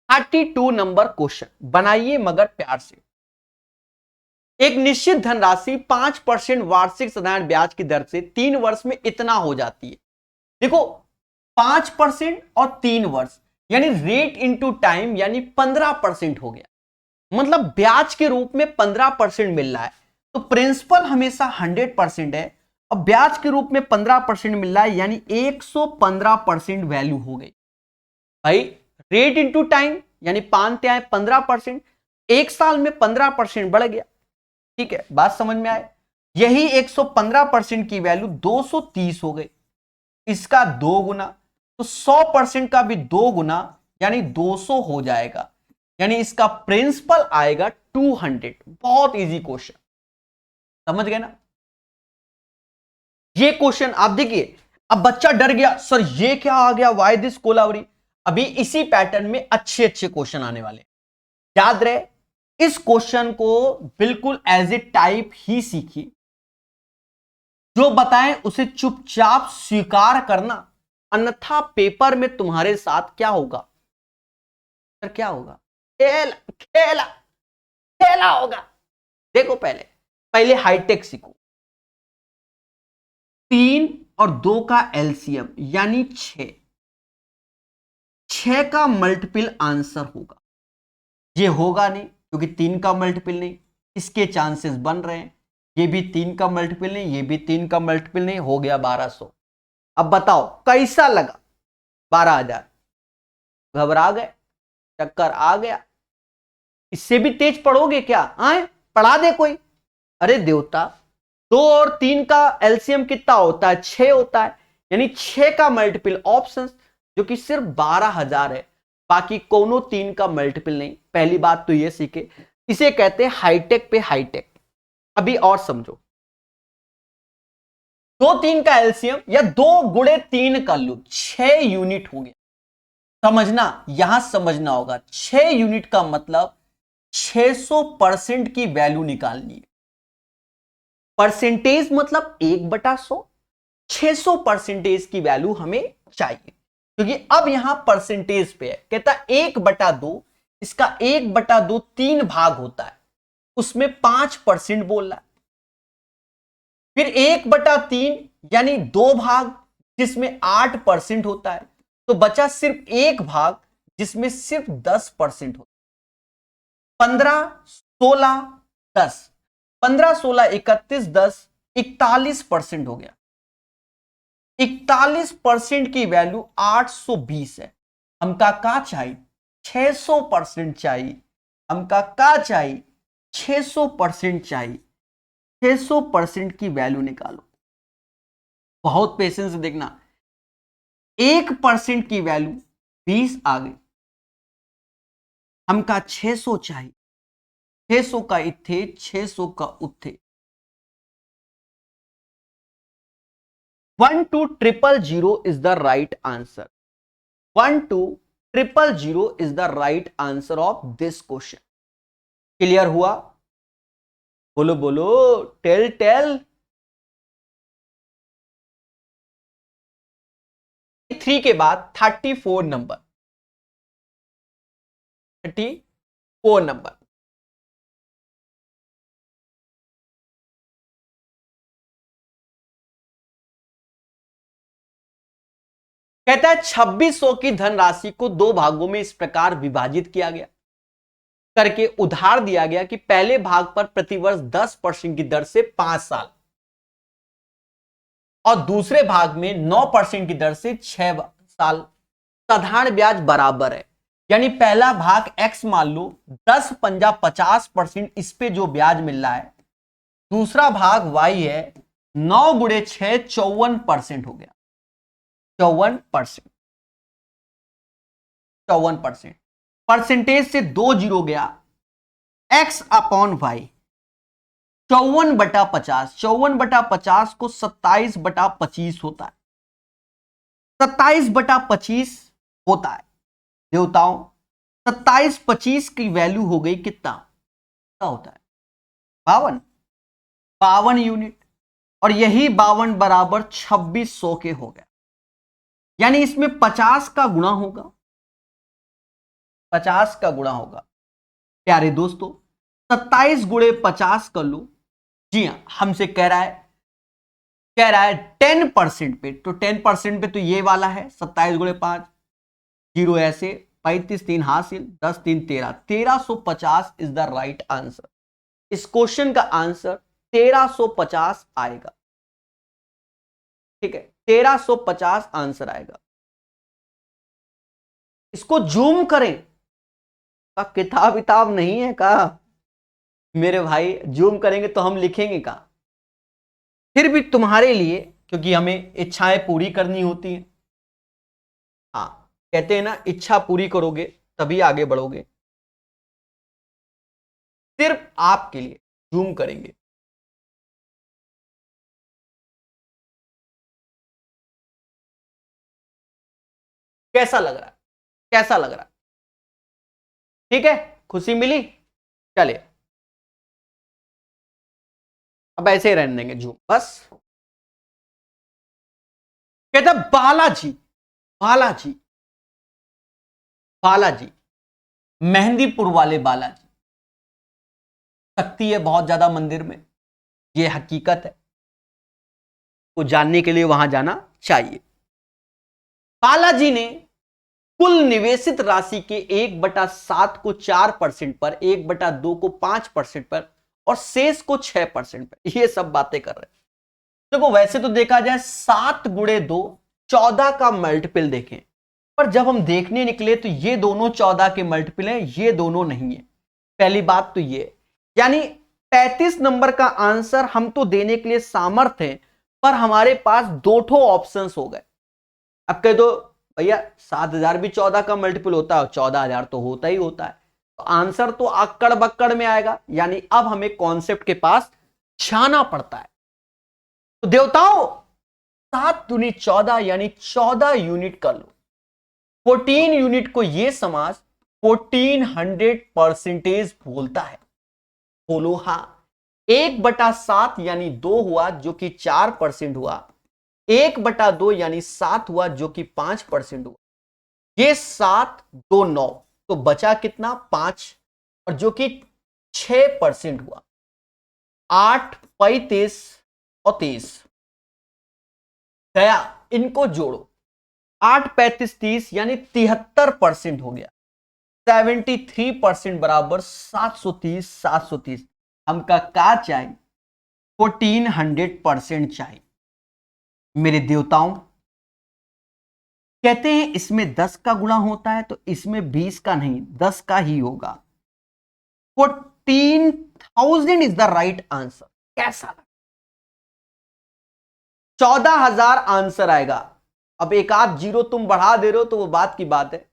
32 नंबर क्वेश्चन बनाइए मगर प्यार से। एक निश्चित धनराशि 5% वार्षिक साधारण ब्याज की दर से 3 वर्ष में इतना हो जाती है। देखो, 5% और 3 वर्ष यानी रेट इनटू टाइम, यानी 15% हो गया। मतलब ब्याज के रूप में 15% मिल रहा है। तो प्रिंसिपल हमेशा 100% है अब ब्याज के रूप में 15% मिल रहा है, यानी 115% वैल्यू हो गई भाई। रेट इंटू टाइम, यानी 5 आए 15%, एक साल में 15% बढ़ गया। ठीक है, बात समझ में आए। यही 115% की वैल्यू 230 हो गई, इसका 2 गुना, तो 100% का भी 2 गुना यानी 200 हो जाएगा, यानी इसका प्रिंसिपल आएगा 200। बहुत इजी क्वेश्चन, समझ गए ना। ये क्वेश्चन आप देखिए, अब बच्चा डर गया, सर ये क्या आ गया, वाई दिस कोलावरी। अभी इसी पैटर्न में अच्छे अच्छे क्वेश्चन आने वाले, याद रहे। इस क्वेश्चन को बिल्कुल एज ए टाइप ही सीखिए, जो बताएं उसे चुपचाप स्वीकार करना, अन्यथा पेपर में तुम्हारे साथ क्या होगा, सर क्या होगा, खेला खेला खेला होगा। देखो पहले पहले हाईटेक सीखो। 3 और 2 का एलसीएम यानी 6, 6 का मल्टीपल आंसर होगा। ये होगा नहीं क्योंकि 3 का मल्टीपल नहीं, इसके चांसेस बन रहे हैं। ये भी 3 का मल्टीपल नहीं, ये भी 3 का मल्टीपल नहीं, हो गया 1200। अब बताओ कैसा लगा, 12,000। घबरा गए, चक्कर आ गया, इससे भी तेज पढ़ोगे क्या, आए पढ़ा दे कोई। अरे देवता, 2 और 3 का एलसीएम कितना होता है, 6 होता है, यानी 6 का मल्टीपल ऑप्शन, जो कि सिर्फ 12,000 है, बाकी कोनो 3 का मल्टीपल नहीं। पहली बात तो ये सीखे, इसे कहते हैं हाईटेक पे हाईटेक। अभी और समझो, 2 3 का एलसीएम या 2 गुणे 3 का लूप 6 यूनिट हो गया। समझना, यहां समझना होगा, 6 यूनिट का मतलब 600% की वैल्यू निकालनी है। परसेंटेज मतलब 1/100, 600% की वैल्यू हमें चाहिए, क्योंकि अब यहां परसेंटेज पे है। कहता 1/2, इसका 1/2 3 भाग होता है, उसमें 5% बोल रहा है। फिर 1/3 यानी 2 भाग, जिसमें 8% होता है, तो बचा सिर्फ 1 भाग, जिसमें सिर्फ 10% होता है। 15 16 10, 15 16 31 10, 41% हो गया। 41% की वैल्यू 820 है। हमका का चाहिए, 600% चाहिए। हमका का चाहिए, 600% चाहिए। 600% की वैल्यू निकालो, बहुत पेशेंस से देखना। 1% की वैल्यू 20 आ गई, हमका 600 चाहिए। 600 का इथे, 600 का उथे। 12,000 is the right answer. 12,000 is the right answer of this question. Clear हुआ, बोलो बोलो, टेल टेल। 3 के बाद 34 नंबर, 34 नंबर। कहता है 2600 की धनराशि को 2 भागों में इस प्रकार विभाजित किया गया, करके उधार दिया गया कि पहले भाग पर प्रतिवर्ष 10% की दर से 5 साल और दूसरे भाग में 9% की दर से 6 साल साधारण ब्याज बराबर है। यानी पहला भाग x मान लो, 10 पंजा 50%, इस पे जो ब्याज मिल रहा है। दूसरा भाग y है, 9 गुणे 6 54% हो गया। 54%, 54%। परसेंटेज से 2 जीरो गया, x अपॉन वाई 54/50, 54/50 को 27/25 होता है, 27/25 होता है देवताओं। 27/25 की वैल्यू हो गई कितना, क्या होता है, 52, 52 यूनिट। और यही 52 बराबर 2600 के हो गया, यानी इसमें 50 का गुणा होगा, 50 का गुणा होगा। प्यारे दोस्तों, 27 गुणे 50 कर लो। जी हां, हमसे कह रहा है 10% पे, तो 10% पे तो ये वाला है 27 गुणे 5, जीरो ऐसे, 35 3 हासिल, 10 3 13, 1350 इज द राइट आंसर। इस क्वेश्चन का आंसर 1350 आएगा। ठीक है, 1350 आंसर आएगा। इसको जूम करें का किताब विताब नहीं है का मेरे भाई, जूम करेंगे तो हम लिखेंगे का। फिर भी तुम्हारे लिए, क्योंकि हमें इच्छाएं पूरी करनी होती हैं, हाँ कहते हैं ना, इच्छा पूरी करोगे तभी आगे बढ़ोगे। सिर्फ आपके लिए जूम करेंगे। कैसा लग रहा है, कैसा लग रहा है? ठीक है, खुशी मिली। चलिए अब ऐसे ही रहने देंगे जूम बस। कहता बालाजी, बालाजी, बालाजी, मेहंदीपुर वाले बालाजी, शक्ति है बहुत ज्यादा मंदिर में, ये हकीकत है, को जानने के लिए वहां जाना चाहिए। बालाजी ने कुल निवेशित राशि के 1/7 को 4% पर, 1/2 को 5% पर और शेष को 6% पर, ये सब बातें कर रहे हैं। देखो वैसे तो देखा जाए 7 गुणे 2 14 का मल्टीपल देखें, पर जब हम देखने निकले तो ये दोनों 14 के मल्टीपल हैं, ये दोनों नहीं है। पहली बात तो ये, यानी 35 नंबर का आंसर हम तो देने के लिए सामर्थ्य हैं, पर हमारे पास दो ठो ऑप्शंस हो गए। अब कह दो भैया 7000 भी 14 का मल्टीपल होता है, 14000 तो होता ही होता है, तो आंसर तो अक्कड़ बक्कड़ में आएगा। यानी अब हमें कॉन्सेप्ट के पास जाना पड़ता है। तो देवताओं 7 दूनी 14 यानी 14 यूनिट कर लो। 14 यूनिट को यह समाज 1400% बोलता है। बोलो हाँ। 1/7 यानी 2 हुआ जो कि 4% हुआ, 1/2 यानी 7 हुआ जो कि 5% हुआ। ये 7 2 9, तो बचा कितना 5, और जो कि 6% हुआ। 8 35 और 23 गया, इनको जोड़ो, 8 35 30 यानी 73% हो गया। 73% बराबर 730। 730 हमका का चाहिए 1400% चाहिए। मेरे देवताओं कहते हैं इसमें 10 का गुणा होता है, तो इसमें 20 का नहीं 10 का ही होगा। 14,000 इज द राइट आंसर। कैसा लगा? 14,000 आंसर आएगा। अब एक आध जीरो तुम बढ़ा दे रहे हो तो वो बात की बात है,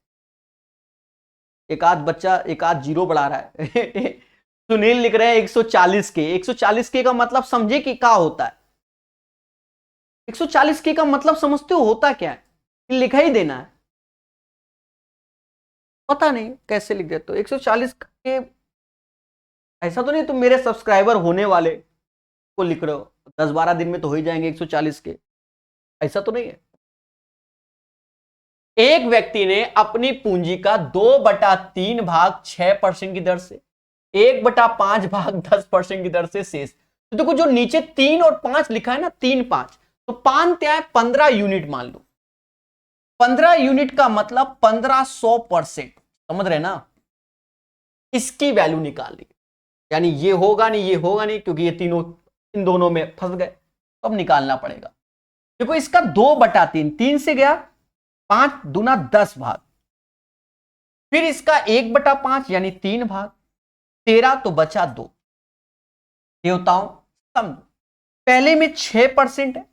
एक आध बच्चा एक आध जीरो बढ़ा रहा है सुनील लिख रहे हैं 140 के। 140 के का मतलब समझे कि क्या होता है? 140 के का मतलब समझते हो होता क्या है? लिखा ही देना है, पता नहीं कैसे लिख देते हो 140 के। ऐसा तो नहीं तुम मेरे सब्सक्राइबर होने वाले को लिख रहे हो, 10-12 दिन में तो हो ही जाएंगे 140 के, ऐसा तो नहीं है। एक व्यक्ति ने अपनी पूंजी का 2/3 भाग 6% की दर से, 1/5 भाग 10% की दर से शेष। तो देखो जो नीचे 3 और 5 लिखा है ना, 3 5, तो 5 क्या है 15 यूनिट मान लो। 15 यूनिट का मतलब 1500%, समझ रहे ना? इसकी वैल्यू निकाल ली, यानी ये होगा नहीं ये होगा नहीं, क्योंकि ये तीनों इन दोनों में फंस गए, तो अब निकालना पड़ेगा। देखो इसका 2/3, 3 से गया 5 दूना 10 भाग, फिर इसका 1/5 यानी 3 भाग, 13 तो बचा 2। देवताओं समझो, पहले में 6% है,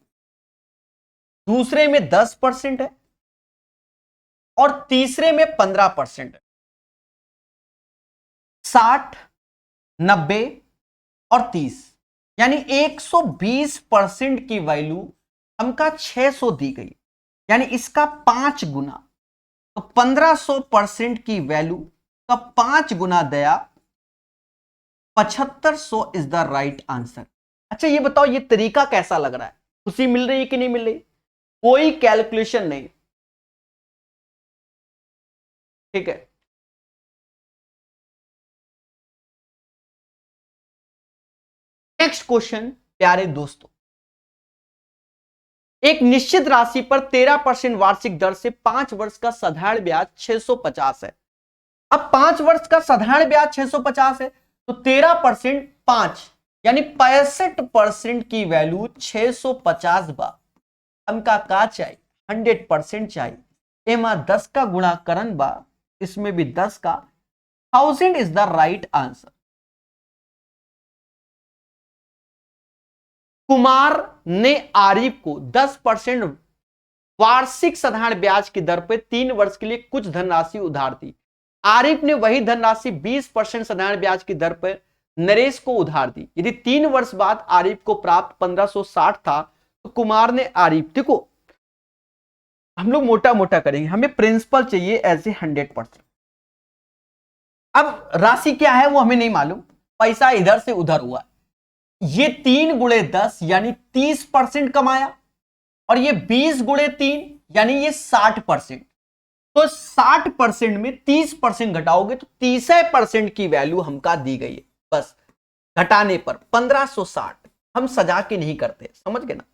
दूसरे में 10% है, और तीसरे में 15% है। 60 90 और 30 यानी 120% की वैल्यू हमका 600 दी गई, यानी इसका 5 गुना, तो 1500% की वैल्यू का 5 गुना दया 7500 इज द राइट आंसर। अच्छा ये बताओ ये तरीका कैसा लग रहा है? खुशी मिल रही है कि नहीं मिल रही? कोई कैलकुलेशन नहीं, ठीक है। नेक्स्ट क्वेश्चन प्यारे दोस्तों, एक निश्चित राशि पर 13% वार्षिक दर से 5 वर्ष का साधारण ब्याज 650 है। अब 5 वर्ष का साधारण ब्याज 650 है, तो 13% 5 यानी 65% की वैल्यू 650 बा। हमका का चाहिए 100% चाहिए। एमा 10 का गुणा करन बा, इसमें भी 10 का, 1000 is the right answer. Kumar ने आरिफ को 10% वार्षिक साधारण ब्याज की दर पर 3 वर्ष के लिए कुछ धनराशि उधार दी। आरिफ ने वही धनराशि 20% साधारण ब्याज की दर पर नरेश को उधार दी। यदि 3 वर्ष बाद आरिफ को प्राप्त 1560 था तो कुमार ने आरिफ, देखो हम लोग मोटा मोटा करेंगे, हमें प्रिंसिपल चाहिए एज ए 100%। अब राशि क्या है वो हमें नहीं मालूम, पैसा इधर से उधर हुआ, ये 3 गुणे 10 यानी 30% कमाया, और ये 20 गुणे 3 यानी ये 60%। तो 60% में 30% घटाओगे तो 30% की वैल्यू हमका दी गई है। बस घटाने पर 1560, हम सजा के नहीं करते, समझ गए ना।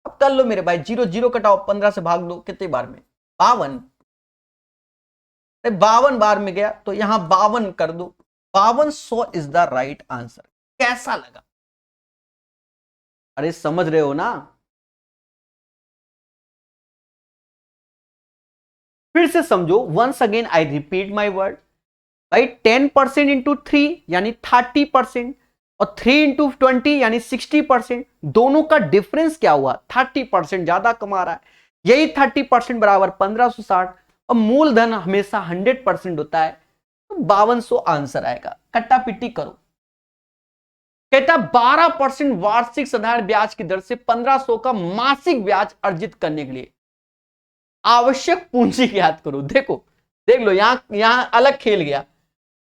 अब कर लो मेरे भाई, 0 0 कटाओ, 15 से भाग दो, कितने बार में 52, 52 बार में गया तो यहां 52 कर दो, 5200 इज द राइट आंसर। कैसा लगा? अरे समझ रहे हो ना? फिर से समझो, once again I repeat my word भाई, 10% इंटू 3 यानी 30%, और 3 इंटू 20 यानी 60%। दोनों का डिफरेंस क्या हुआ? 30% ज्यादा कमा रहा है, यही 30% बराबर 1560, और मूलधन हमेशा 100% होता है, तो 5200 आंसर आएगा। कट्टा पिट्टी करो। कहता 12% वार्षिक साधारण ब्याज की दर से 1500 का मासिक ब्याज अर्जित करने के लिए आवश्यक पूंजी ज्ञात करो। देखो देख लो, यहां अलग खेल गया।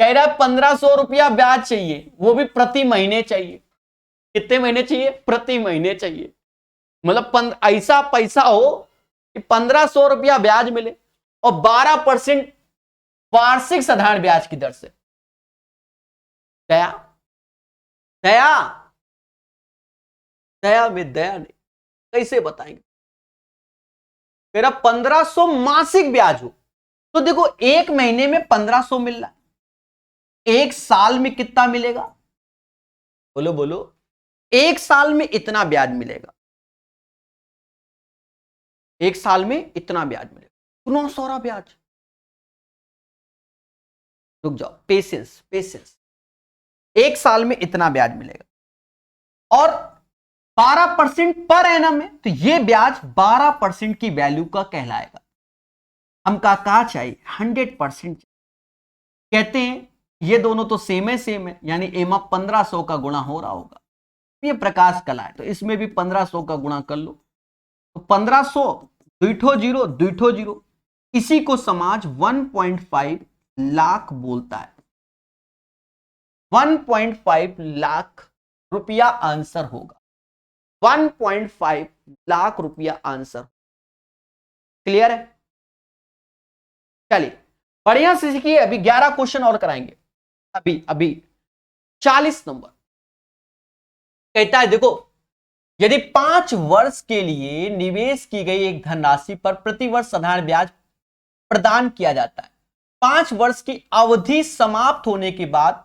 कह रहा है 1500 रुपया ब्याज चाहिए, वो भी प्रति महीने चाहिए। कितने महीने चाहिए? प्रति महीने चाहिए। मतलब ऐसा पैसा हो कि 1500 रुपया ब्याज मिले और 12% वार्षिक साधारण ब्याज की दर से। दया दया दया में दया नहीं, कैसे बताएंगे? मेरा 1500 मासिक ब्याज हो तो देखो, एक महीने में 1500 मिल रहा है, एक साल में कितना मिलेगा? बोलो बोलो, एक साल में इतना ब्याज मिलेगा, एक साल में इतना ब्याज मिलेगा। सुनो सारा ब्याज, रुक जाओ, पेशेंस पेशेंस। एक साल में इतना ब्याज मिलेगा और 12% पर एनम है, तो यह ब्याज 12% की वैल्यू का कहलाएगा। हमका का चाहिए 100%। कहते हैं ये दोनों तो सेम है, यानी एमा 1500 का गुणा हो रहा होगा। ये प्रकाश कला है तो इसमें भी 1500 का गुणा कर लो, तो 1500 दुइठो जीरो दुइठो जीरो, इसी को समाज 1.5 लाख बोलता है। 1.5 लाख रुपया आंसर होगा, 1.5 लाख रुपया आंसर। क्लियर है? चलिए बढ़िया से सीखिए, अभी 11 क्वेश्चन और कराएंगे। अभी 40 नंबर कहता है, देखो यदि 5 वर्ष के लिए निवेश की गई एक धनराशि पर प्रतिवर्ष साधारण ब्याज प्रदान किया जाता है, 5 वर्ष की अवधि समाप्त होने के बाद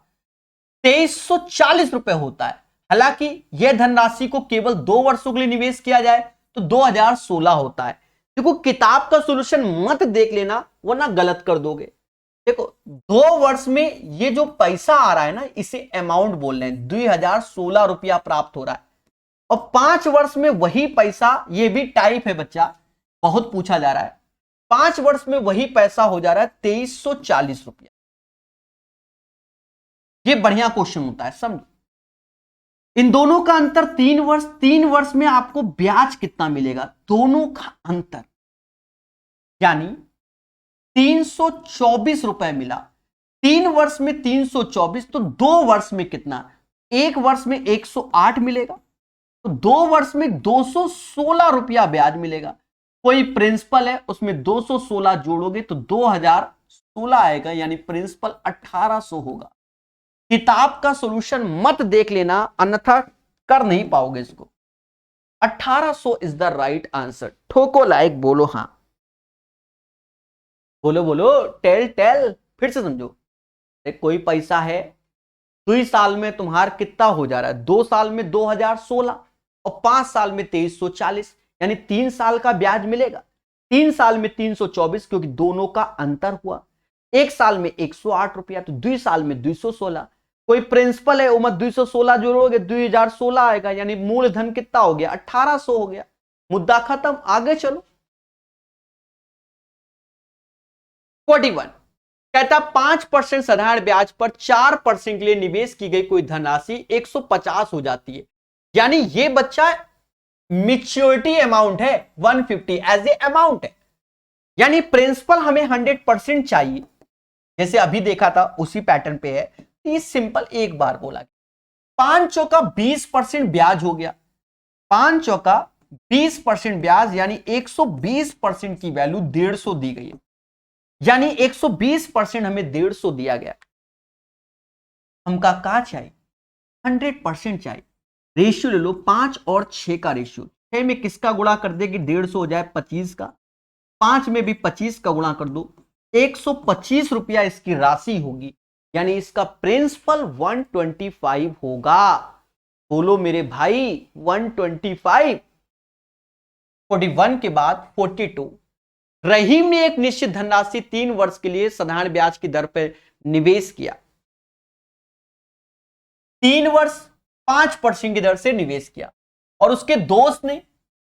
2340 रुपए होता है। हालांकि यह धनराशि को केवल 2 वर्षों के लिए निवेश किया जाए तो 2016 होता है। देखो किताब का सॉल्यूशन मत देख लेना वरना गलत कर दोगे। देखो 2 वर्ष में ये जो पैसा आ रहा है ना, इसे अमाउंट बोल रहे हैं, 2016 रुपया प्राप्त हो रहा है, और 5 वर्ष में वही पैसा, ये भी टाइप है बच्चा, बहुत पूछा जा रहा है, 5 वर्ष में वही पैसा हो जा रहा है 2340 रुपया। ये बढ़िया क्वेश्चन होता है, समझ। इन दोनों का अंतर 3 वर्ष, 3 वर्ष में आपको ब्याज कितना मिलेगा? दोनों का अंतर यानी 324 रुपए मिला। 3 वर्ष में 324, तो 2 वर्ष में कितना? 1 वर्ष में 108 मिलेगा, तो 2 वर्ष में 216 रुपया ब्याज मिलेगा। कोई प्रिंसिपल है उसमें 216 जोड़ोगे तो 2016 आएगा, यानी प्रिंसिपल 1800 होगा। किताब का सॉल्यूशन मत देख लेना अन्यथा कर नहीं पाओगे इसको। 1800 इज द राइट आंसर। ठोको लाइक, बोलो हां, बोलो बोलो, टेल टेल, फिर से समझो। कोई पैसा है 2 साल में तुम्हारा कितना हो जा रहा है? 2 साल में 2016 और 5 साल में 2340, यानी 3 साल का ब्याज मिलेगा। 3 साल में 324, क्योंकि दोनों का अंतर हुआ। 1 साल में 108 रुपया, तो 2 साल में 216। कोई प्रिंसिपल है उमर 216 जोड़ोगे 2016 आएगा, यानी मूलधन कितना हो गया 1800 हो गया। मुद्दा खत्म, आगे चलो। 41 कहता 5% साधारण ब्याज पर 4% के लिए निवेश की गई कोई धनराशि 150 हो जाती है, यानी ये बच्चा मैच्योरिटी अमाउंट है 150 एज ए अमाउंट है, यानी प्रिंसिपल हमें 100% चाहिए, जैसे अभी देखा था उसी पैटर्न पे है। ये सिंपल एक बार बोला, 5 चौका 20% ब्याज हो गया, 5 चौका 20% ब्याज, यानी 120% की वैल्यू 150 दी गई है, यानी 120% हमें 150 दिया गया। हमका क्या चाहिए 100% चाहिए। रेशियो ले लो 5 और 6 का रेशियो, 6 में किसका गुणा कर दे कि 150 हो जाए 25 का, 5 में भी 25 का गुणा कर दो, 125 रुपया इसकी राशि होगी, यानी इसका प्रिंसिपल 125 होगा। बोलो मेरे भाई 125। 41 के बाद 42, रहीम ने एक निश्चित धनराशि 3 वर्ष के लिए साधारण ब्याज की दर पर निवेश किया। 3 वर्ष 5% की दर से निवेश किया, और उसके दोस्त ने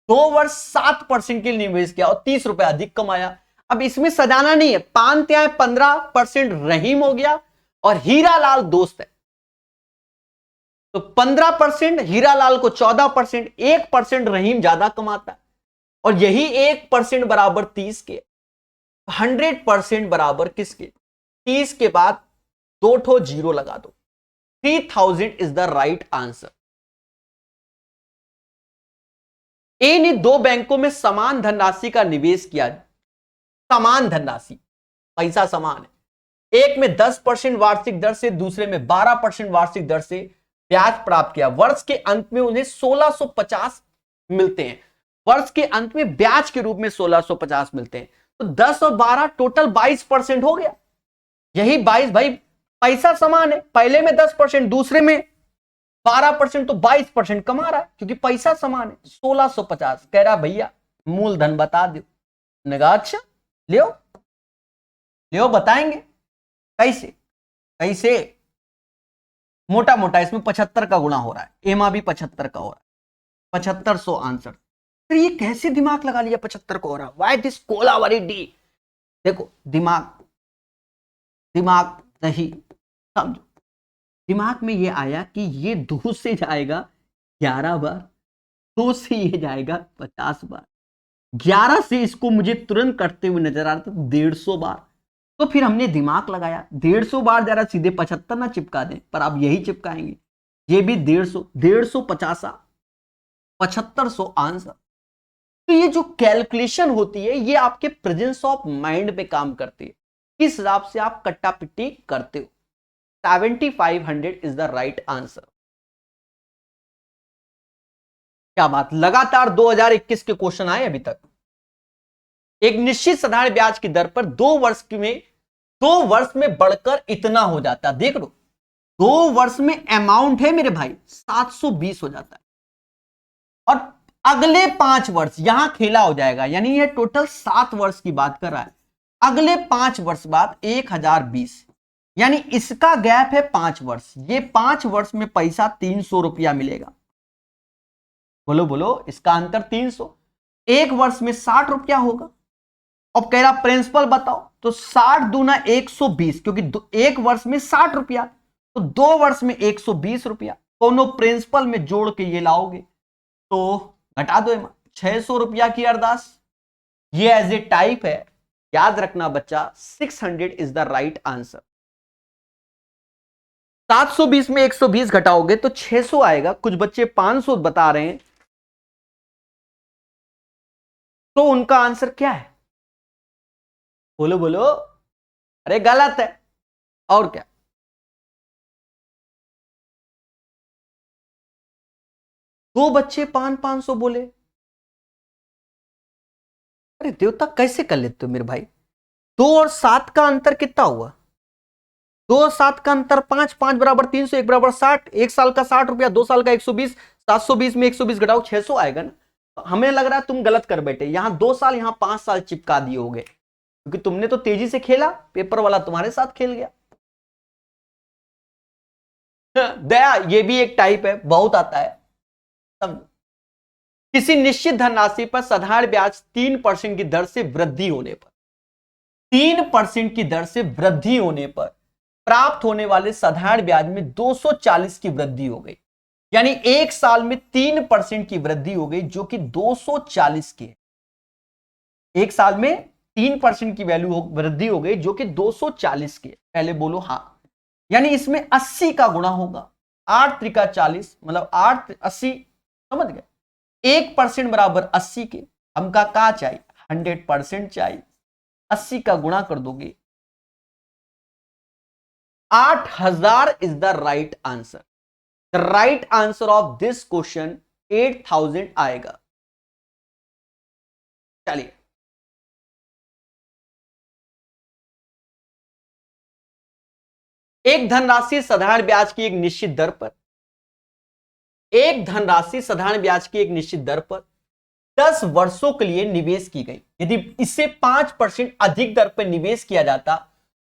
2 वर्ष 7% के लिए निवेश किया और 30 रुपए अधिक कमाया। अब इसमें सजाना नहीं है, 15% रहीम हो गया और हीरालाल दोस्त है, तो 15% हीरालाल को 14%, 1% रहीम ज्यादा कमाता है, और यही 1% बराबर 30 के, 100% बराबर किसके 30 के बाद 2 ठो जीरो लगा दो, 3000 इज द राइट आंसर। ए ने 2 बैंकों में समान धनराशि का निवेश किया, समान धनराशि, पैसा समान है, एक में 10% वार्षिक दर से, दूसरे में 12% वार्षिक दर से ब्याज प्राप्त किया। वर्ष के अंत में उन्हें 1650 मिलते हैं, वर्ष के अंत में ब्याज के रूप में 1650 मिलते हैं, तो 10 और 12 टोटल 22% हो गया। यही 22 भाई, पैसा समान है, पहले में 10%, दूसरे में 12%, तो 22% कमा रहा है, क्योंकि पैसा समान है। 1650 कह रहा भैया मूलधन बता दो। निगाह अच्छा लियो लियो, बताएंगे कैसे कैसे। मोटा मोटा इसमें 75 का गुणा हो रहा है, एमा भी 75 का हो रहा है, 7500 आंसर। फिर ये कैसे दिमाग लगा लिया 75 को हो रहा, वाई दिस कोलावरी डी। देखो दिमाग दिमाग नहीं समझो, दिमाग में ये आया कि ये 2 से जाएगा 11 बार, 2 से ये जाएगा 50 बार, 11 से इसको मुझे तुरंत कटते हुए नजर आ रहा था 150 बार, तो फिर हमने दिमाग लगाया 150 बार जरा सीधे 75 ना चिपका दें, पर आप यही चिपकाएंगे, ये भी 150, 150 7500 आंसर। तो ये जो कैलकुलेशन होती है ये आपके प्रेजेंस ऑफ माइंड पे काम करती है, किस हिसाब से आप कट्टा पिट्टी करते हो। 7500 इज द राइट आंसर। क्या बात, लगातार 2021 के क्वेश्चन आए अभी तक। एक निश्चित साधारण ब्याज की दर पर 2 वर्ष में बढ़कर इतना हो जाता है, देख लो 2 वर्ष में अमाउंट है मेरे भाई 720 हो जाता है, और अगले 5 वर्ष यहां खेला हो जाएगा, यानी ये टोटल 7 वर्ष की बात कर रहा है, अगले 5 वर्ष बाद 1020, यानी इसका गैप है 5 वर्ष, ये 5 वर्ष में पैसा 300 रुपया मिलेगा। बोलो बोलो, इसका अंतर 300, 1 वर्ष में 60 रुपया होगा। अब कह रहा प्रिंसिपल बताओ, तो 60 दूना 120, क्योंकि 1 वर्ष में 60 रुपया, तो 2 वर्ष में 120 रुपया, दोनों प्रिंसिपल में जोड़ के ये लाओगे तो घटा दो 600 रुपया की अरदास। ये एज ए टाइप है, याद रखना बच्चा 600 इज द राइट आंसर। 720 में 120 घटाओगे तो 600 आएगा, कुछ बच्चे 500 बता रहे हैं, तो उनका आंसर क्या है? बोलो बोलो, अरे गलत है, और क्या? दो बच्चे 500 बोले, अरे देवता कैसे कर लेते हो मेरे भाई? 2 और 7 का अंतर कितना हुआ? 2 और 7 का अंतर 5, 5 बराबर 300, 1 बराबर 60, 1 साल का 60 रुपया, 2 साल का 120, 720 में 120 घटाओ 600 आएगा ना। हमें लग रहा है तुम गलत कर बैठे, यहां 2 साल यहां 5 साल चिपका दिए होगे, क्योंकि तुमने तो तेजी से खेला, पेपर वाला तुम्हारे साथ खेल गया। दया, ये भी एक टाइप है, बहुत आता है। समझो, किसी निश्चित धनराशि पर साधारण ब्याज 3% की दर से वृद्धि होने पर, 3% की दर से वृद्धि होने पर प्राप्त होने वाले साधारण ब्याज में 240 की वृद्धि हो गई। यानी एक साल में 3% की वृद्धि हो गई, जो कि 240 की है। एक साल में 3% की वैल्यू वृद्धि हो गई, जो कि 240 की है। पहले बोलो हाँ। यानी इसमें 80 का गुणा होगा, 8 त्रिका 40, मतलब 8 80, समझ गए। 1% बराबर 80 के, हमका क्या चाहिए, 100% चाहिए। 80 का गुणा कर दोगे, 8000 is the right answer. The right answer of this question 8000 आएगा। चलिए, एक धनराशि साधारण ब्याज की एक निश्चित दर पर, एक धनराशि साधारण ब्याज की एक निश्चित दर पर 10 वर्षों के लिए निवेश की गई। यदि इससे 5% अधिक दर पर निवेश किया जाता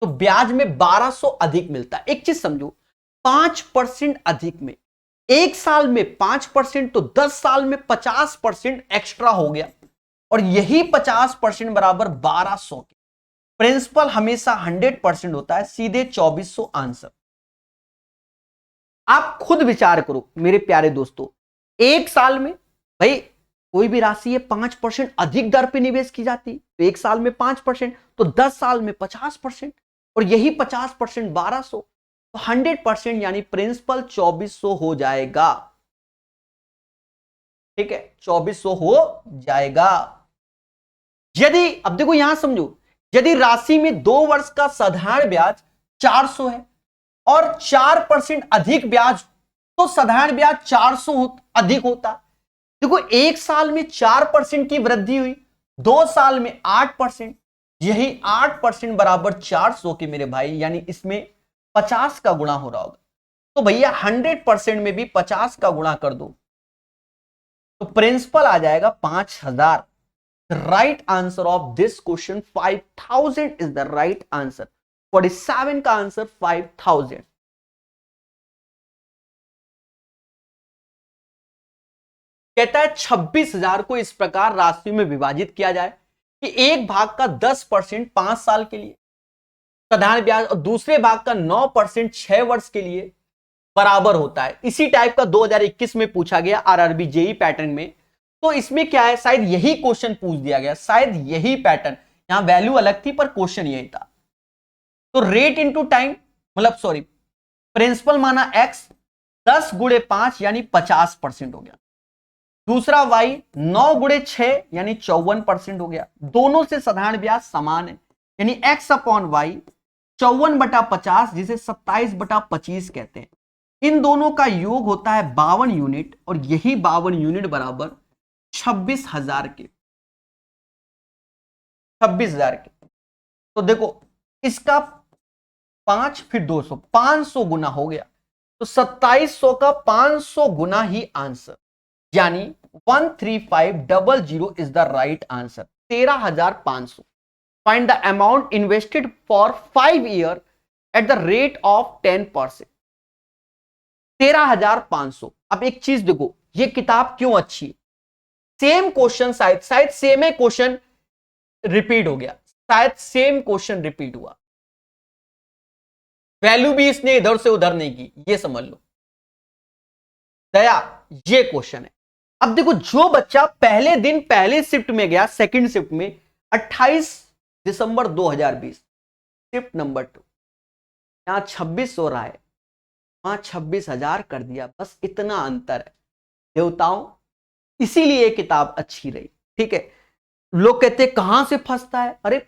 तो ब्याज में 1200 अधिक मिलता। एक चीज समझो, 5% अधिक में, एक साल में 5% तो 10 साल में 50% एक्स्ट्रा हो गया, और यही 50% बराबर 1200 के। प्रिंसिपल हमेशा 100% होता है, सीधे 2400 आंसर। आप खुद विचार करो मेरे प्यारे दोस्तों, एक साल में भाई कोई भी राशि है 5% अधिक दर पे निवेश की जाती, तो एक साल में 5%, तो 10 साल में 50%, और यही 50% 1200, तो 100% यानी प्रिंसिपल 2400 हो जाएगा। ठीक है, 2400 हो जाएगा। यदि, अब देखो यहां समझो, यदि राशि में 2 वर्ष का साधारण ब्याज 400 है और 4% अधिक ब्याज, तो साधारण ब्याज 400 अधिक होता। देखो एक साल में 4% की वृद्धि हुई, 2 साल में 8%, यही 8% बराबर 400 के मेरे भाई, यानी इसमें 50 का गुणा हो रहा होगा। तो भैया 100% में भी 50 का गुणा कर दो, तो प्रिंसिपल आ जाएगा 5000। Right answer of this question 5000 is the right answer. 47 का आंसर 5000। कहता है 26,000 को इस प्रकार राशि में विभाजित किया जाए कि एक भाग का 10% 5 साल के लिए साधारण ब्याज और दूसरे भाग का 9% 6 वर्ष के लिए बराबर होता है। इसी टाइप का 2021 में पूछा गया आरआरबी जेई पैटर्न में। तो इसमें क्या है, शायद यही क्वेश्चन पूछ दिया गया, शायद यही पैटर्न, यहां वैल्यू अलग थी पर क्वेश्चन यही था। तो रेट इंटू टाइम, मतलब सॉरी, प्रिंसिपल माना एक्स, 10 गुणे 5 यानी 50% हो गया। दूसरा y 9 गुणे 6 यानी 54% हो गया। दोनों से साधारण ब्याज समान है, यानी x अपॉन वाई 54/50, जिसे 27/25 कहते हैं। इन दोनों का योग होता है 52 यूनिट, और यही 52 यूनिट बराबर 26,000 के, 26,000 के। तो देखो इसका 5 फिर 200, 500 गुना हो गया, तो 2700 का 500 गुना ही आंसर, यानी 13500 is the right answer. 13,500। Find the amount invested for 5 year at the rate of 10%। 13,500। अब एक चीज देखो, ये किताब क्यों अच्छी है, सेम क्वेश्चन, शायद सेम है क्वेश्चन रिपीट हो गया, शायद सेम क्वेश्चन रिपीट हुआ, वैल्यू भी इसने इधर से उधर नहीं की, ये समझ लो। दया, ये क्वेश्चन है। अब देखो, जो बच्चा पहले दिन पहले शिफ्ट में गया, सेकंड शिफ्ट में 28 दिसंबर 2020, शिफ्ट नंबर 2, यहां 2600 रहा है, वहां 26,000 कर दिया, बस इतना अंतर है देवताओं। इसीलिए ये किताब अच्छी रही। ठीक है, लोग कहते हैं कहां से फंसता है, अरे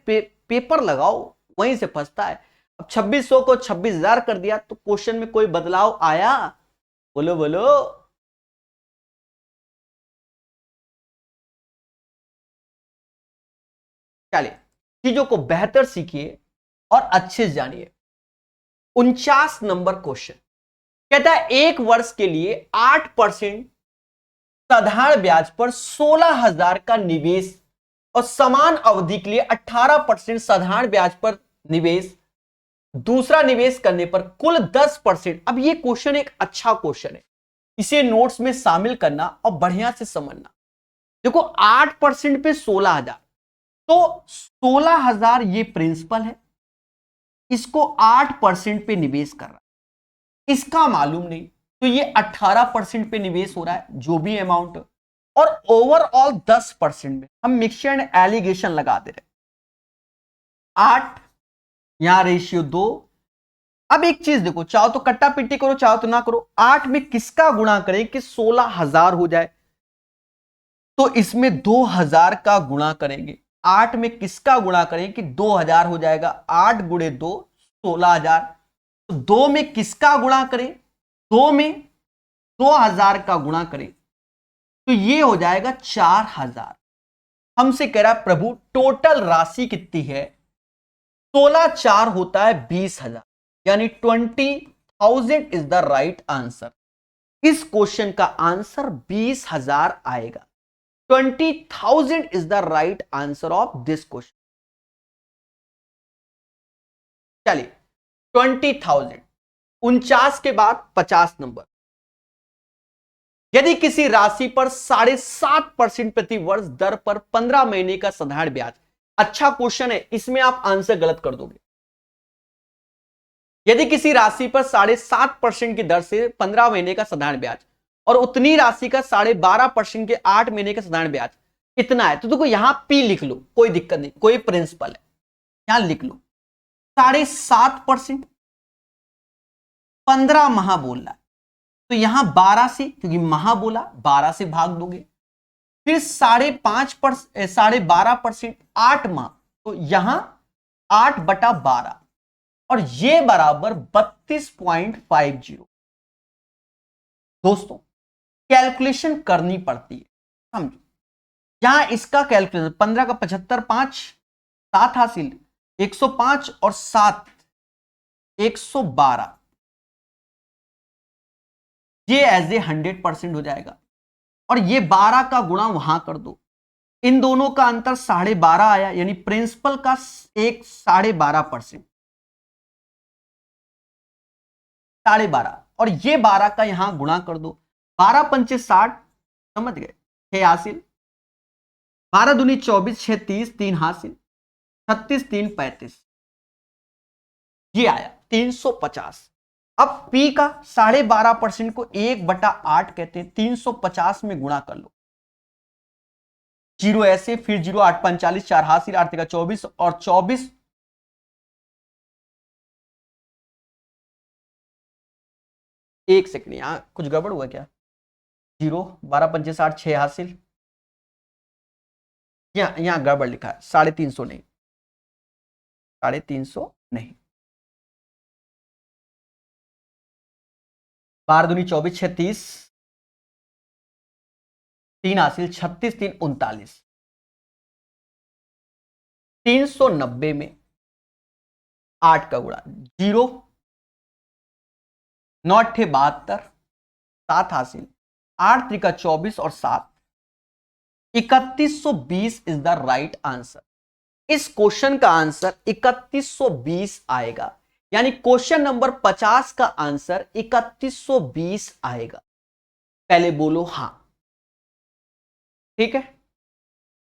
पेपर लगाओ, वहीं से फंसता है। अब 2600 को 26,000 कर दिया, तो क्वेश्चन में कोई बदलाव आया, बोलो बोलो। चलिए, चीजों को बेहतर सीखिए और अच्छे से जानिए। 49 नंबर क्वेश्चन कहता है एक वर्ष के लिए 8% साधारण ब्याज पर 16,000 का निवेश और समान अवधि के लिए 18% साधारण ब्याज पर निवेश, दूसरा निवेश करने पर कुल 10%। अब ये क्वेश्चन एक अच्छा क्वेश्चन है, इसे नोट्स में शामिल करना और बढ़िया से समझना। देखो 8% पे 16,000, तो 16,000 ये प्रिंसिपल है, इसको 8% पे निवेश कर रहा है, इसका मालूम नहीं, तो ये 18% पे निवेश हो रहा है जो भी अमाउंट, और ओवरऑल 10% में हम मिक्सचर एंड एलिगेशन लगा दे रहे, 8 यहां रेशियो 2। अब एक चीज देखो, चाहो तो कट्टा पिट्टी करो, चाहो तो ना करो, 8 में किसका गुणा करें कि 16,000 हो जाए, तो इसमें 2,000 का गुणा करेंगे। 8 में किसका गुणा करें कि 2,000 हो जाएगा, 8 गुणे 2 16,000। तो 2 में किसका गुणा करें, 2 में 2,000 का गुणा करें तो ये हो जाएगा 4,000। हमसे कह रहा है प्रभु टोटल राशि कितनी है, 16 4 होता है 20,000, यानी 20,000 इज द राइट आंसर। इस क्वेश्चन का आंसर 20,000 आएगा। 20,000 is the right answer of this question. चलिए 20,000, 49 के बाद 50 नंबर। यदि किसी राशि पर 7.5% प्रति वर्ष दर पर 15 महीने का साधारण ब्याज, अच्छा क्वेश्चन है, इसमें आप आंसर गलत कर दोगे। यदि किसी राशि पर 7.5% की दर से 15 महीने का साधारण ब्याज और उतनी राशि का 12.5% के 8 महीने का साधारण ब्याज इतना है, तो देखो यहां पी लिख लो, कोई दिक्कत नहीं, कोई प्रिंसिपल है, यहां लिख लो 7.5%, 15 माह बोल रहा है, तो यहां 12 से, क्योंकि माह बोला 12 से भाग दोगे, फिर 12.5%, 8 माह, तो यहां 8/12 और ये बराबर 32.50। दोस्तों कैलकुलेशन करनी पड़ती है, समझो। यहां इसका कैलकुलेशन 15 का 75, 5 7 हासिल, 105 और 7 112, ये एज ए 100% हो जाएगा। और ये 12 का गुणा वहां कर दो, इन दोनों का अंतर 12.5 आया, यानी प्रिंसिपल का एक 12.5%, 12.5, और ये 12 का यहां गुणा कर दो, 12 पंचे 60, समझ गए, 6 हासिल, 12 दूनी 24, 6 30, 3 हासिल, 36 3 35, ये आया 350। अब P का 12.5% को 1/8 कहते हैं, 350 में गुणा कर लो, 0 ऐसे, फिर 0 8 45, 4 हासिल, 8 का 24 और 24, एक सेकंड यहां कुछ गड़बड़ हुआ क्या, 0 12 पंचे 60, 6 हासिल, यहां गड़बड़ लिखा है, 350 नहीं, 350 नहीं, 12 दूनी 24, 6 30, 3 हासिल, 36 3 39, 390 में 8 का गुणा, 0 9 8 72, 7 हासिल, 8 3 का 24 और 7 3120 इज द राइट आंसर। इस क्वेश्चन का आंसर 3120 आएगा, यानी क्वेश्चन नंबर 50 का आंसर 3120 आएगा। पहले बोलो हां, ठीक है।